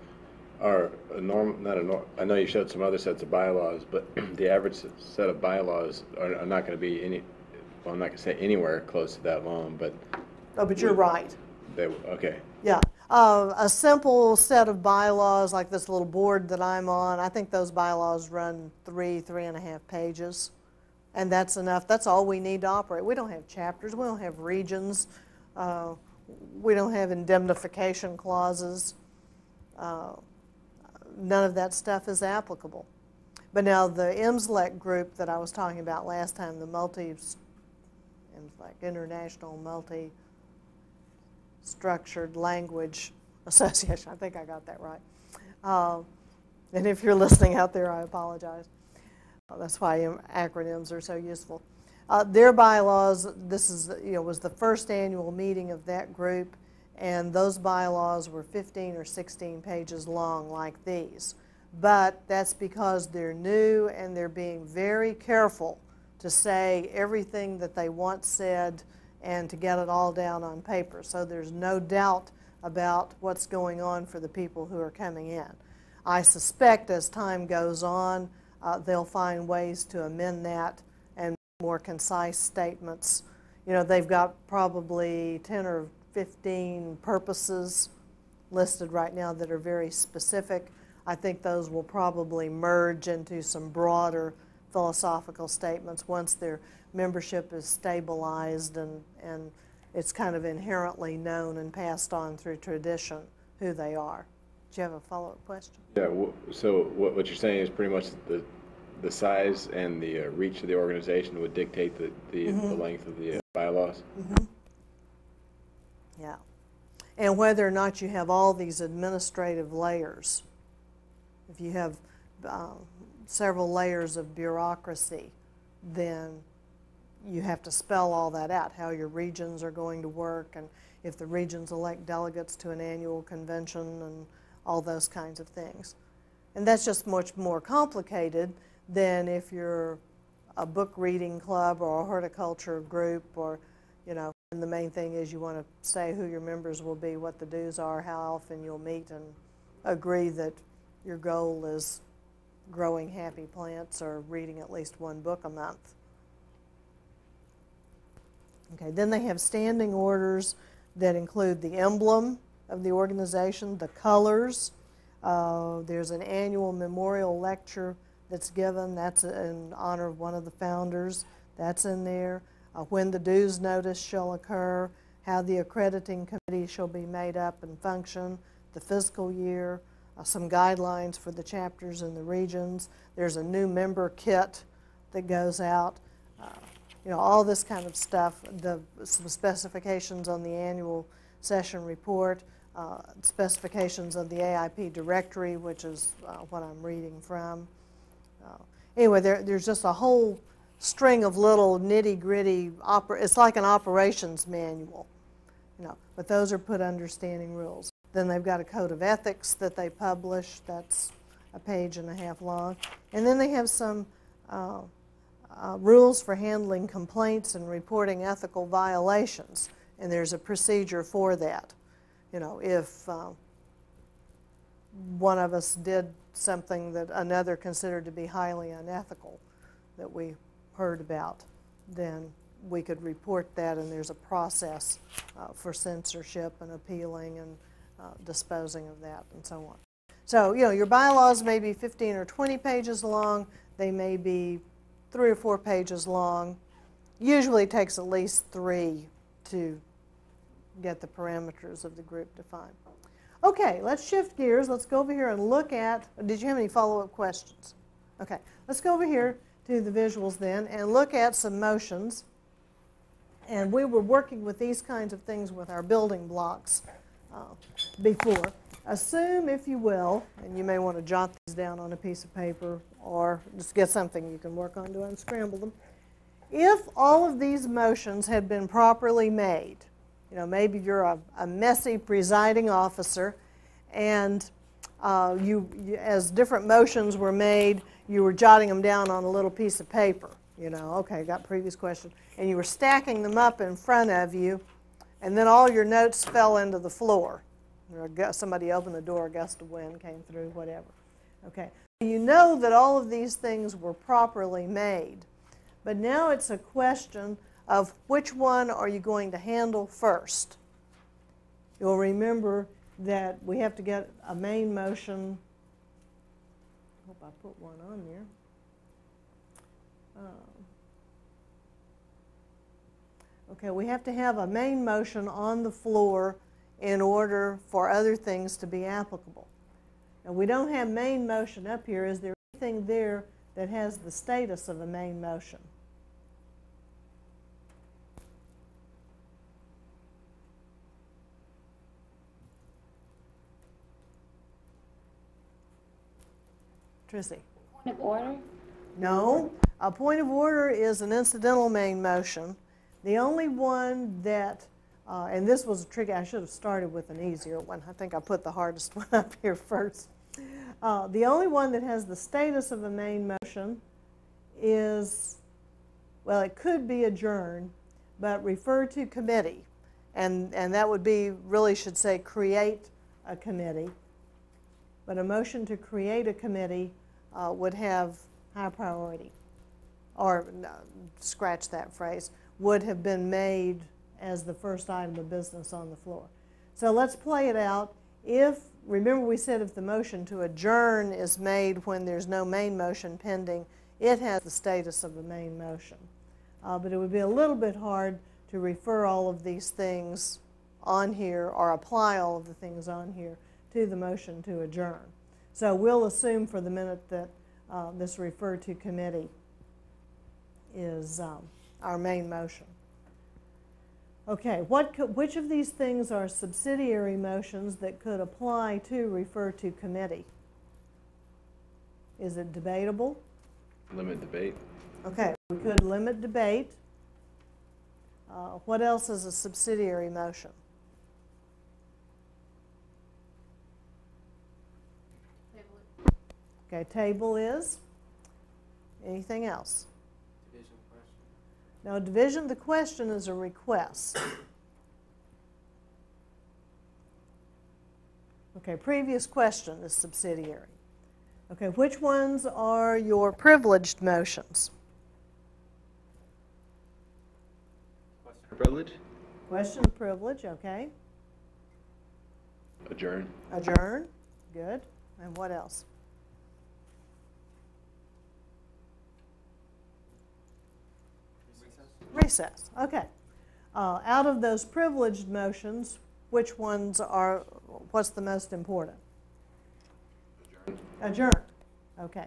are I know you showed some other sets of bylaws, but the average set of bylaws are not going to be well, I'm not going to say anywhere close to that long, but. Oh, but you're right. Okay. Yeah. A simple set of bylaws like this little board that I'm on, I think those bylaws run 3.5 pages. And that's enough. That's all we need to operate. We don't have chapters. We don't have regions. We don't have indemnification clauses. None of that stuff is applicable. But now the IMSLEC group that I was talking about last time, the International Multi-Structured Language Association, I think I got that right. And if you're listening out there, I apologize. That's why acronyms are so useful. Their bylaws, this is, was the first annual meeting of that group, and those bylaws were 15 or 16 pages long like these. But that's because they're new and they're being very careful to say everything that they once said and to get it all down on paper. So there's no doubt about what's going on for the people who are coming in. I suspect as time goes on, they'll find ways to amend that and more concise statements. They've got probably 10 or 15 purposes listed right now that are very specific. I think those will probably merge into some broader philosophical statements once their membership is stabilized and it's kind of inherently known and passed on through tradition who they are. Do you have a follow-up question? Yeah, so what you're saying is pretty much the size and the reach of the organization would dictate the length of the bylaws? Yeah. And whether or not you have all these administrative layers. If you have several layers of bureaucracy, then you have to spell all that out, how your regions are going to work, and if the regions elect delegates to an annual convention and all those kinds of things. And that's just much more complicated than if you're a book reading club or a horticulture group, or, and the main thing is you want to say who your members will be, what the dues are, how often you'll meet, and agree that your goal is growing happy plants or reading at least 1 book a month. Okay, then they have standing orders that include the emblem of the organization, the colors. There's an annual memorial lecture that's given. That's in honor of one of the founders. That's in there. When the dues notice shall occur, how the accrediting committee shall be made up and function, the fiscal year, some guidelines for the chapters and the regions. There's a new member kit that goes out. All this kind of stuff, some specifications on the annual session report, specifications of the AIP directory, which is what I'm reading from. Anyway, there's just a whole string of little nitty-gritty, it's like an operations manual, but those are put under standing rules. Then they've got a code of ethics that they publish. That's a 1.5 pages long. And then they have some rules for handling complaints and reporting ethical violations. And there's a procedure for that. You know, if one of us did something that another considered to be highly unethical that we heard about, then we could report that, and there's a process for censorship and appealing and disposing of that and so on. So, you know, your bylaws may be 15 or 20 pages long. They may be 3 or 4 pages long. Usually it takes at least 3 to get the parameters of the group defined. Okay, let's shift gears. Let's go over here and look at, did you have any follow-up questions? Okay, let's go over here to the visuals then and look at some motions. And we were working with these kinds of things with our building blocks before. Assume, if you will, and you may want to jot these down on a piece of paper or just get something you can work on to unscramble them. If all of these motions had been properly made, you know, maybe you're a messy presiding officer and as different motions were made, you were jotting them down on a little piece of paper. You know, okay, got previous question. And you were stacking them up in front of you, and then all your notes fell into the floor. Or somebody opened the door, a gust of wind came through, whatever. Okay, you know that all of these things were properly made, but now it's a question of which one are you going to handle first. You'll remember that we have to get a main motion. I hope I put one on there. Okay, we have to have a main motion on the floor in order for other things to be applicable. Now, we don't have main motion up here. Is there anything there that has the status of a main motion? Trissy? Point of order? No. A point of order is an incidental main motion. The only one that, and this was tricky, I should have started with an easier one. I think I put the hardest one up here first. The only one that has the status of a main motion is, well, it could be adjourn, but refer to committee. And that would be, really should say create a committee. But a motion to create a committee would have high priority. Or, no, scratch that phrase, would have been made as the first item of business on the floor. So let's play it out. Remember we said if the motion to adjourn is made when there's no main motion pending, it has the status of a main motion. But it would be a little bit hard to refer all of these things on here or apply all of the things on here to the motion to adjourn. So we'll assume for the minute that this refer to committee is our main motion. Okay, which of these things are subsidiary motions that could apply to refer to committee? Is it debatable? Limit debate. Okay, we could limit debate. What else is a subsidiary motion? Okay, table is. Anything else? Division question. No, division, the question is a request. Okay, previous question is subsidiary. Okay, which ones are your privileged motions? Question of privilege? Question of privilege, okay. Adjourn. Adjourn, good. And what else? Recess, okay. Out of those privileged motions, which ones are, what's the most important? Adjourn. Okay.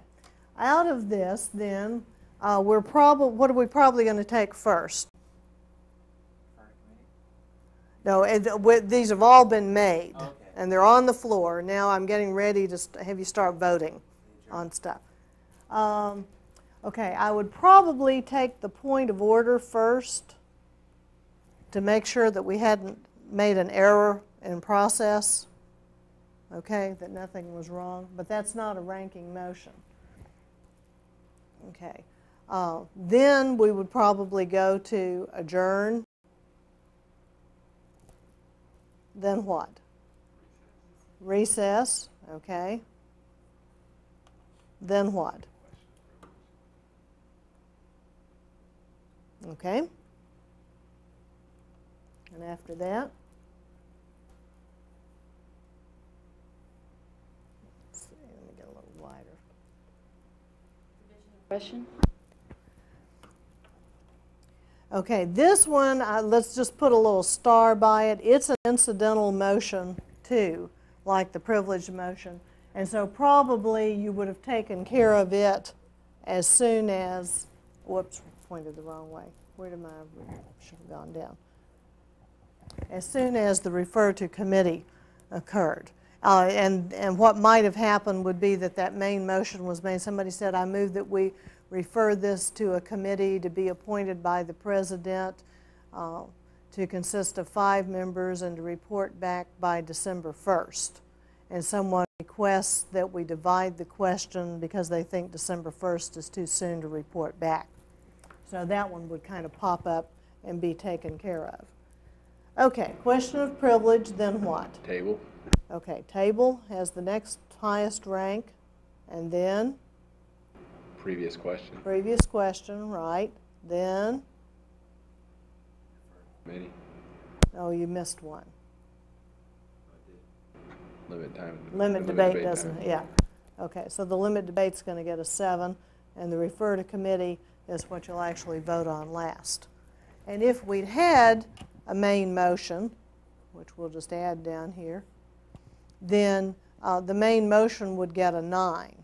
Out of this, then, what are we probably going to take first? No, these have all been made, okay, and they're on the floor. Now I'm getting ready to have you start voting on stuff. Okay, I would probably take the point of order first to make sure that we hadn't made an error in process, okay, that nothing was wrong, but that's not a ranking motion. Okay, then we would probably go to adjourn. Then what? Recess, okay. Then what? Okay. And after that? Let's see, let me get a little wider. Question? Okay, this one, let's just put a little star by it. It's an incidental motion too, like the privileged motion. And so probably you would have taken care of it as soon as, whoops, pointed the wrong way. Where did my, should have gone down. As soon as the refer to committee occurred. And what might have happened would be that that main motion was made. Somebody said, I move that we refer this to a committee to be appointed by the president to consist of 5 members and to report back by December 1st. And someone requests that we divide the question because they think December 1st is too soon to report back. So that one would kind of pop up and be taken care of. Okay, question of privilege, then what? Table. Okay, table has the next highest rank, and then? Previous question. Previous question, right. Then? Committee. Oh, you missed one. Limit time. Limit debate time. doesn't, yeah. Okay, so the limit debate's going to get a 7, and the refer to committee is what you'll actually vote on last. And if we'd had a main motion, which we'll just add down here, then the main motion would get a 9.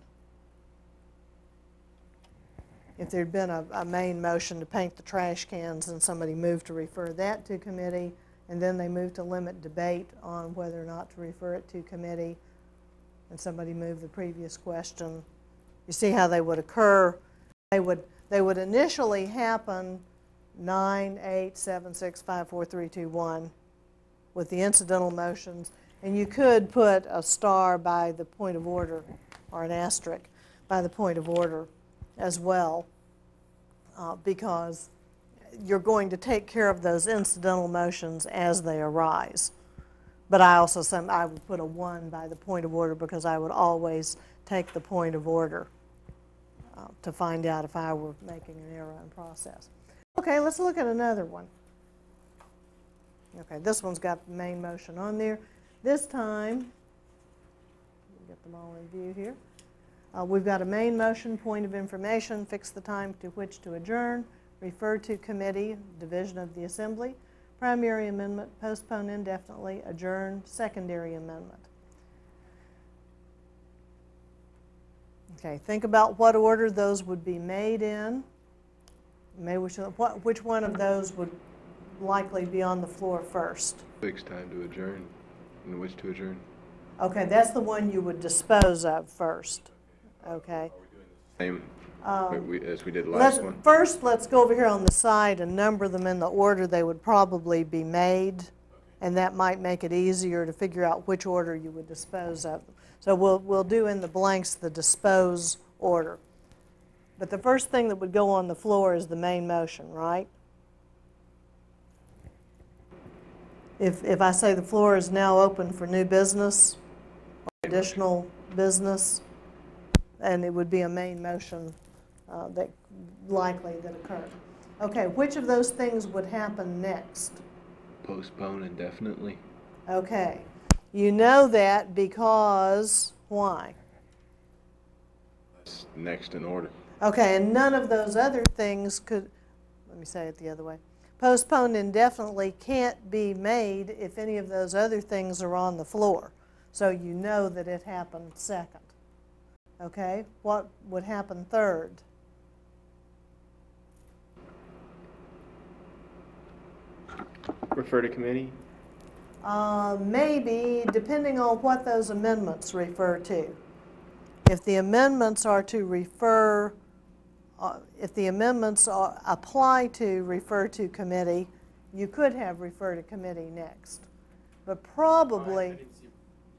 If there'd been a main motion to paint the trash cans and somebody moved to refer that to committee, and then they moved to limit debate on whether or not to refer it to committee, and somebody moved the previous question, you see how they would occur. They would initially happen 9, 8, 7, 6, 5, 4, 3, 2, 1 with the incidental motions, and you could put a star by the point of order or an asterisk by the point of order as well, because you're going to take care of those incidental motions as they arise. But I also I would put a 1 by the point of order because I would always take the point of order to find out if I were making an error in process. Okay, let's look at another one. Okay, this one's got the main motion on there. This time, get them all in view here. We've got a main motion, point of information, fix the time to which to adjourn, refer to committee, division of the assembly, primary amendment, postpone indefinitely, adjourn, secondary amendment. Okay, think about what order those would be made in. Maybe we should, which one of those would likely be on the floor first? Fix time to adjourn. And which to adjourn? Okay, that's the one you would dispose of first. Okay. Same as we did last one. First, let's go over here on the side and number them in the order they would probably be made, and that might make it easier to figure out which order you would dispose of them. So we'll do in the blanks the dispose order. But the first thing that would go on the floor is the main motion, right? If I say the floor is now open for new business or additional business, and it would be a main motion that occurred. Okay, which of those things would happen next? Postpone indefinitely. Okay, you know that because why? That's next in order. Okay, and none of those other things could, let me say it the other way. Postponed indefinitely can't be made if any of those other things are on the floor. So you know that it happened second. Okay, what would happen third? Refer to committee? Maybe, depending on what those amendments refer to. If the amendments are to refer, if the amendments apply to refer to committee, you could have refer to committee next. But probably, I didn't see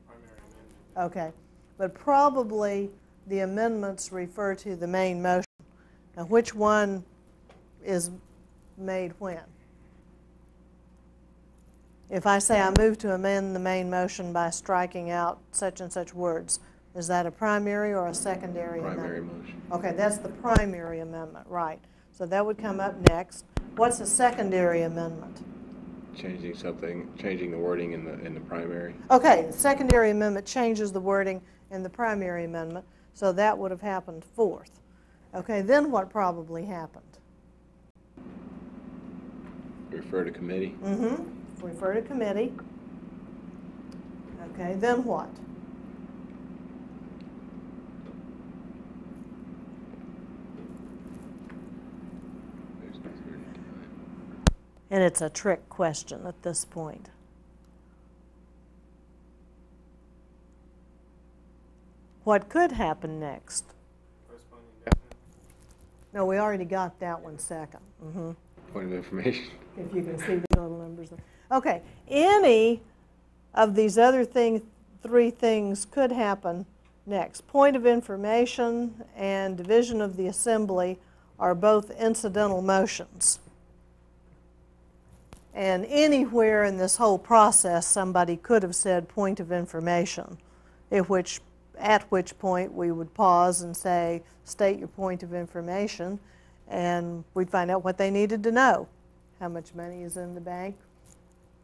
primary amendment. okay, but probably the amendments refer to the main motion. Now, which one is made when? If I say I move to amend the main motion by striking out such and such words, is that a primary or a secondary Primary amendment? motion. Okay, that's the primary amendment, right. So that would come up next. What's a secondary amendment? Changing the wording in the primary. Okay, the secondary amendment changes the wording in the primary amendment, so that would have happened fourth. Okay, then what probably happened? Refer to committee. Refer to committee. Okay, then what? There's no period of time. And it's a trick question at this point. What could happen next? Postpone indefinitely. No, we already got that one second. Point of information. If you can see the little numbers there. Okay, any of these other three things could happen next. Point of information and division of the assembly are both incidental motions. And anywhere in this whole process, somebody could have said point of information, at which point we would pause and say, state your point of information, and we'd find out what they needed to know. How much money is in the bank,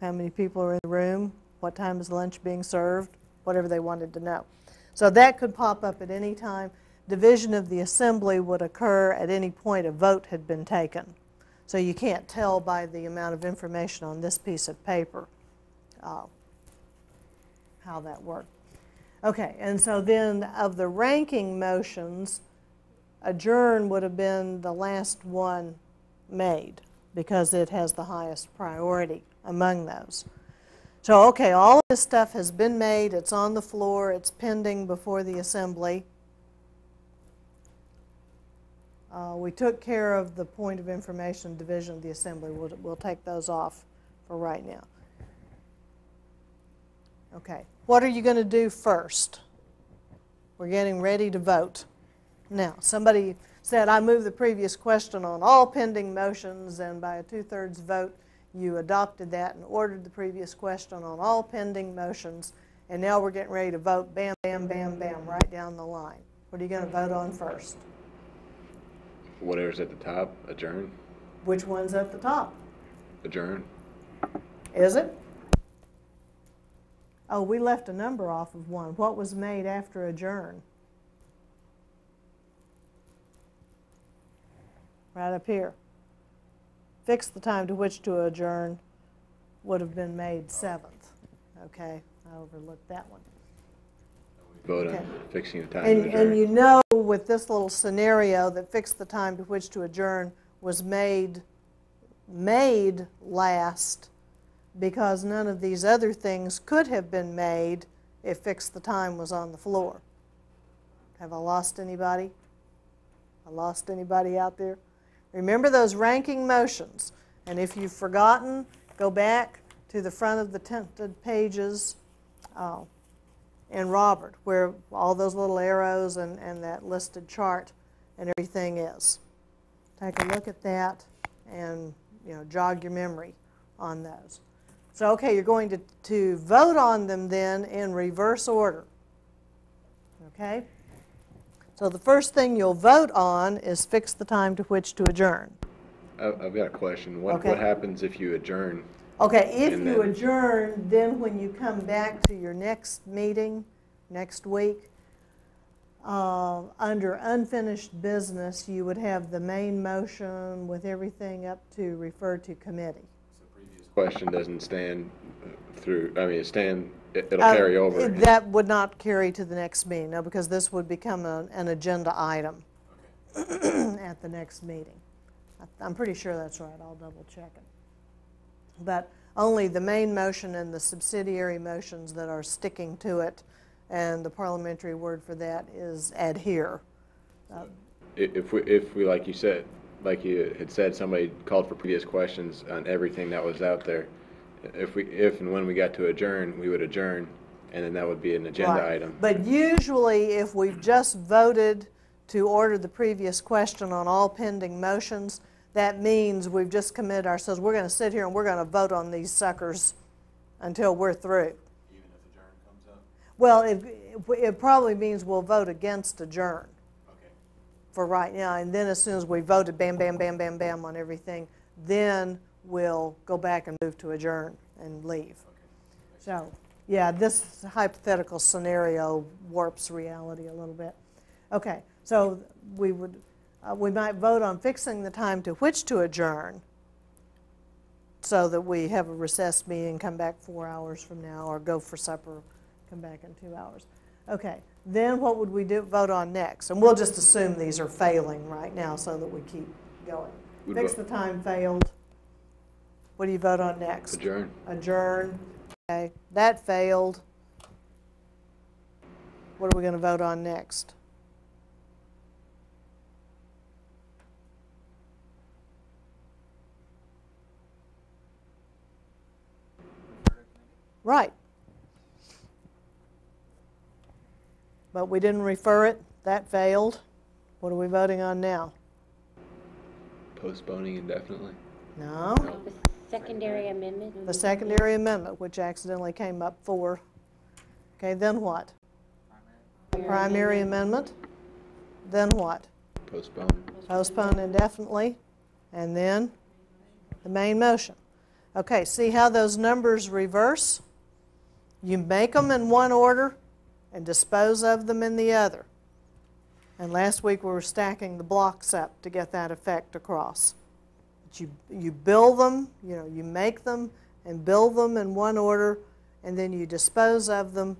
how many people are in the room, what time is lunch being served, whatever they wanted to know. So that could pop up at any time. Division of the assembly would occur at any point a vote had been taken. So you can't tell by the amount of information on this piece of paper how that worked. Okay, and so then of the ranking motions, adjourn would have been the last one made because it has the highest priority among those. So, okay, all of this stuff has been made, it's on the floor, it's pending before the assembly. We took care of the point of information division of the assembly. We'll take those off for right now. Okay, what are you going to do first? We're getting ready to vote. Now, somebody said, I move the previous question on all pending motions, and by a 2/3 vote, you adopted that and ordered the previous question on all pending motions, and now we're getting ready to vote, bam, bam, bam, bam, right down the line. What are you going to vote on first? Whatever's at the top, adjourn. Which one's at the top? Adjourn. Is it? Oh, we left a number off of one. What was made after adjourn? Right up here. Fix the time to which to adjourn would have been made 7th. Okay, I overlooked that one. Vote Okay. on fixing the time to adjourn. And you know with this little scenario that fix the time to which to adjourn was made last because none of these other things could have been made if fix the time was on the floor. Have I lost anybody? I lost anybody out there? Remember those ranking motions, and if you've forgotten, go back to the front of the tinted pages in Robert, where all those little arrows and that listed chart and everything is. Take a look at that and jog your memory on those. So okay, you're going to vote on them then in reverse order. Okay? So the first thing you'll vote on is fix the time to which to adjourn. I've got a question. What Okay. happens if you adjourn? Okay, if And you then- adjourn, then when you come back to your next meeting, next week, under unfinished business, you would have the main motion with everything up to refer to committee. Question doesn't stand through, it'll carry over. That would not carry to the next meeting, no, because this would become an agenda item at the next meeting. I'm pretty sure that's right. I'll double check it. But only the main motion and the subsidiary motions that are sticking to it, and the parliamentary word for that is adhere. If we, like you said, like you had said, somebody called for previous questions on everything that was out there. If and when we got to adjourn, we would adjourn, and then that would be an agenda Right. item. But usually, if we've just voted to order the previous question on all pending motions, that means we've just committed ourselves. We're going to sit here and we're going to vote on these suckers until we're through. Even if adjourn comes up? Well, it probably means we'll vote against adjourn Okay. for right now, and then as soon as we voted bam, bam, bam, bam, bam on everything, then we'll go back and move to adjourn and leave. Okay. So, yeah, this hypothetical scenario warps reality a little bit. Okay, so we might vote on fixing the time to which to adjourn so that we have a recessed meeting, come back 4 hours from now, or go for supper, come back in 2 hours. Okay, then what would we vote on next? And we'll just assume these are failing right now so that we keep going. Fix the time failed. What do you vote on next? Adjourn. Adjourn. Okay, that failed. What are we going to vote on next? Right. But we didn't refer it. That failed. What are we voting on now? Postponing indefinitely. No. The secondary amendment? The secondary amendment, which accidentally came up for. Okay, then what? Primary amendment. Then what? Postpone. Postpone indefinitely. And then the main motion. Okay, see how those numbers reverse? You make them in one order and dispose of them in the other. And last week we were stacking the blocks up to get that effect across. But you build them, you make them and build them in one order, and then you dispose of them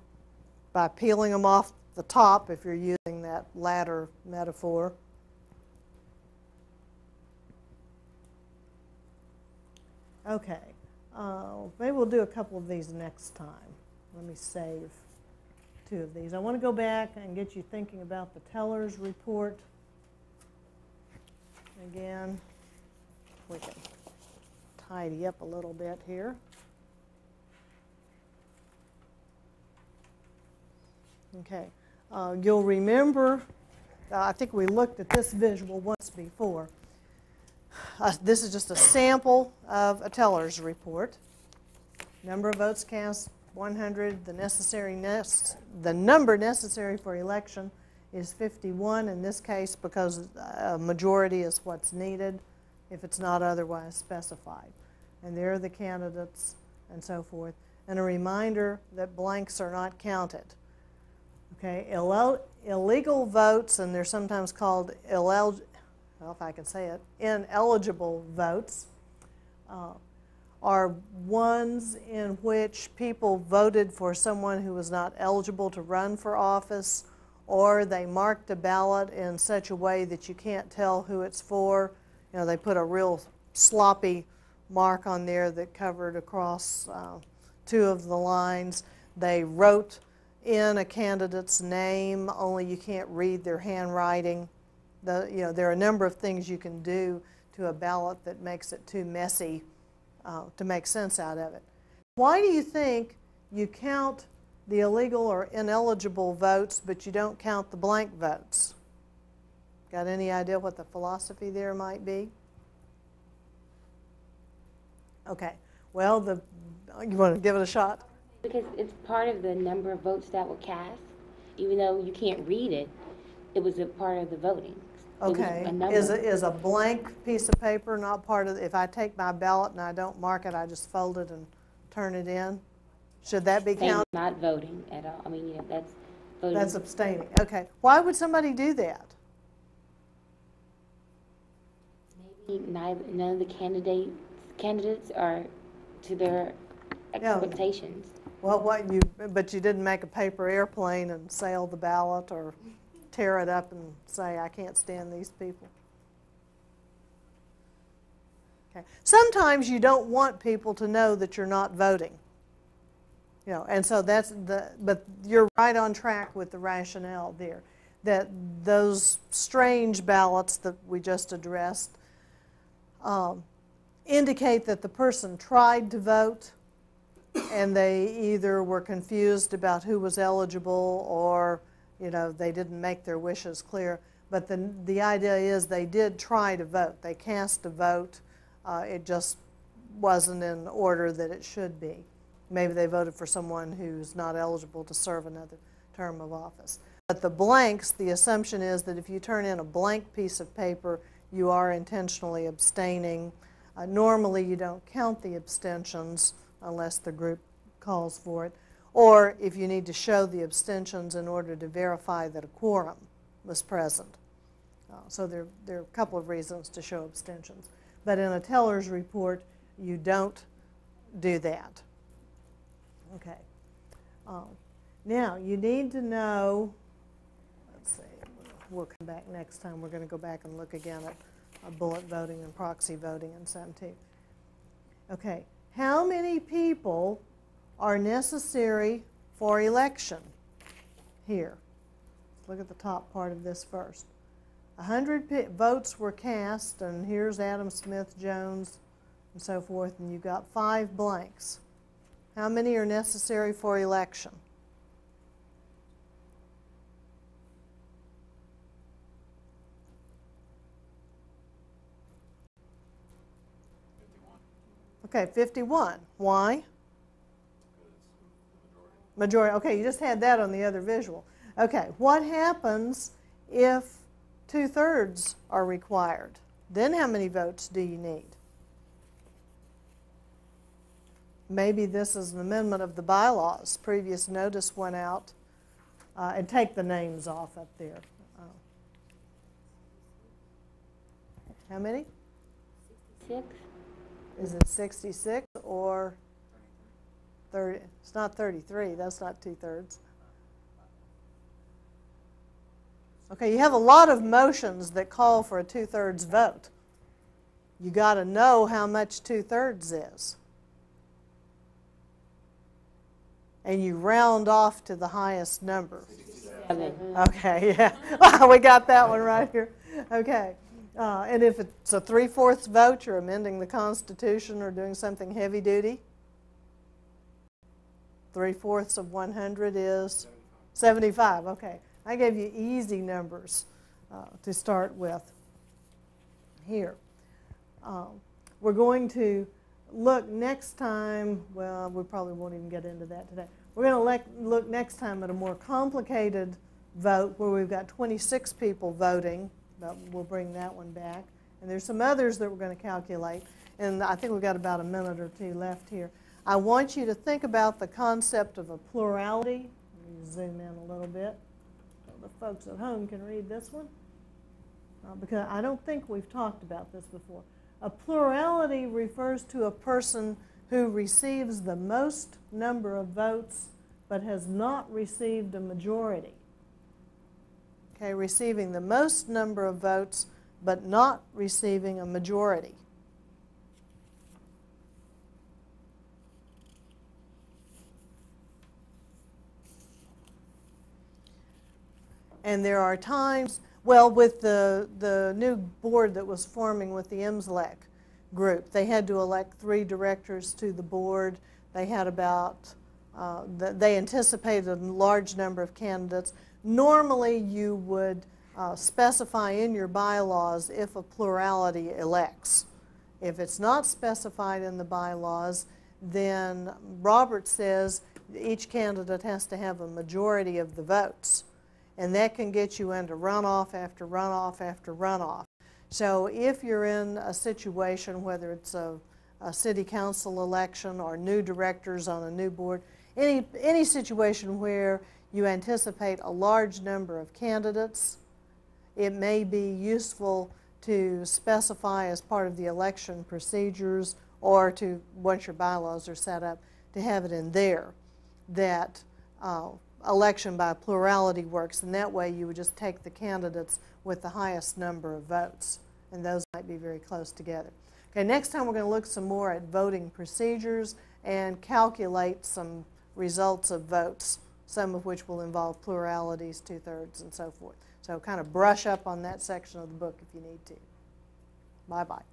by peeling them off the top if you're using that ladder metaphor. Okay, maybe we'll do a couple of these next time. Let me save 2 of these. I want to go back and get you thinking about the teller's report. Again, we can tidy up a little bit here. Okay, you'll remember, I think we looked at this visual once before. This is just a sample of a teller's report. Number of votes cast, 100. The number necessary for election is 51 in this case because a majority is what's needed if it's not otherwise specified. And there are the candidates and so forth. And a reminder that blanks are not counted. Okay, illegal votes, and they're sometimes called if I can say it, ineligible votes, are ones in which people voted for someone who was not eligible to run for office, or they marked a ballot in such a way that you can't tell who it's for. They put a real sloppy mark on there that covered across 2 of the lines. They wrote in a candidate's name, only you can't read their handwriting. There are a number of things you can do to a ballot that makes it too messy to make sense out of it. Why do you think you count the illegal or ineligible votes, but you don't count the blank votes? Got any idea what the philosophy there might be? Okay, well, you want to give it a shot? Because it's part of the number of votes that were cast. Even though you can't read it, it was a part of the voting. Okay, is a blank piece of paper not part of, if I take my ballot and I don't mark it, I just fold it and turn it in? Should that be counted? Not voting at all. I mean, that's voting. That's abstaining. Okay, why would somebody do that? Maybe none of the candidates are to their expectations. Well, but you didn't make a paper airplane and sail the ballot or tear it up and say, I can't stand these people. Okay. Sometimes you don't want people to know that you're not voting. And so but you're right on track with the rationale there, that those strange ballots that we just addressed indicate that the person tried to vote and they either were confused about who was eligible or they didn't make their wishes clear. But the idea is they did try to vote. They cast a vote. It just wasn't in order that it should be. Maybe they voted for someone who's not eligible to serve another term of office. But the blanks, the assumption is that if you turn in a blank piece of paper, you are intentionally abstaining. Normally, you don't count the abstentions unless the group calls for it, or if you need to show the abstentions in order to verify that a quorum was present. So there are a couple of reasons to show abstentions. But in a teller's report, you don't do that. Okay. Now, you need to know, let's see, we'll come back next time. We're going to go back and look again at bullet voting and proxy voting and some too. Okay. How many people are necessary for election here? Let's look at the top part of this first. 100 votes were cast, and here's Adam Smith, Jones, and so forth, and you've got 5 blanks. How many are necessary for election? Okay, 51. Why? Majority. Okay, you just had that on the other visual. Okay, what happens if 2/3 are required? Then how many votes do you need? Maybe this is an amendment of the bylaws. Previous notice went out. And take the names off up there. How many? 6. Is it 66 or 30? It's not 33. That's not 2/3. Okay, you have a lot of motions that call for a 2/3 vote. You got to know how much 2/3 is. And you round off to the highest number. 7. Okay, yeah. Wow, we got that one right here. Okay. And if it's a 3/4 vote, you're amending the Constitution or doing something heavy duty. 3/4 of 100 is 75. Okay. I gave you easy numbers to start with here. We're going to look next time, well, we probably won't even get into that today. We're going to look next time at a more complicated vote where we've got 26 people voting. But we'll bring that one back. And there's some others that we're going to calculate. And I think we've got about a minute or two left here. I want you to think about the concept of a plurality. Let me zoom in a little bit so the folks at home can read this one. Because I don't think we've talked about this before. A plurality refers to a person who receives the most number of votes but has not received a majority. Okay, receiving the most number of votes but not receiving a majority. And there are times, well, with the new board that was forming with the MSLEC group, they had to elect 3 directors to the board. They had about, they anticipated a large number of candidates. Normally, you would specify in your bylaws if a plurality elects. If it's not specified in the bylaws, then Robert says each candidate has to have a majority of the votes. And that can get you into runoff after runoff after runoff. So if you're in a situation, whether it's a city council election or new directors on a new board, any situation where you anticipate a large number of candidates, it may be useful to specify as part of the election procedures or to, once your bylaws are set up, to have it in there that election by plurality works, and that way you would just take the candidates with the highest number of votes, and those might be very close together. Okay, next time we're going to look some more at voting procedures and calculate some results of votes, some of which will involve pluralities, 2/3, and so forth. So kind of brush up on that section of the book if you need to. Bye-bye.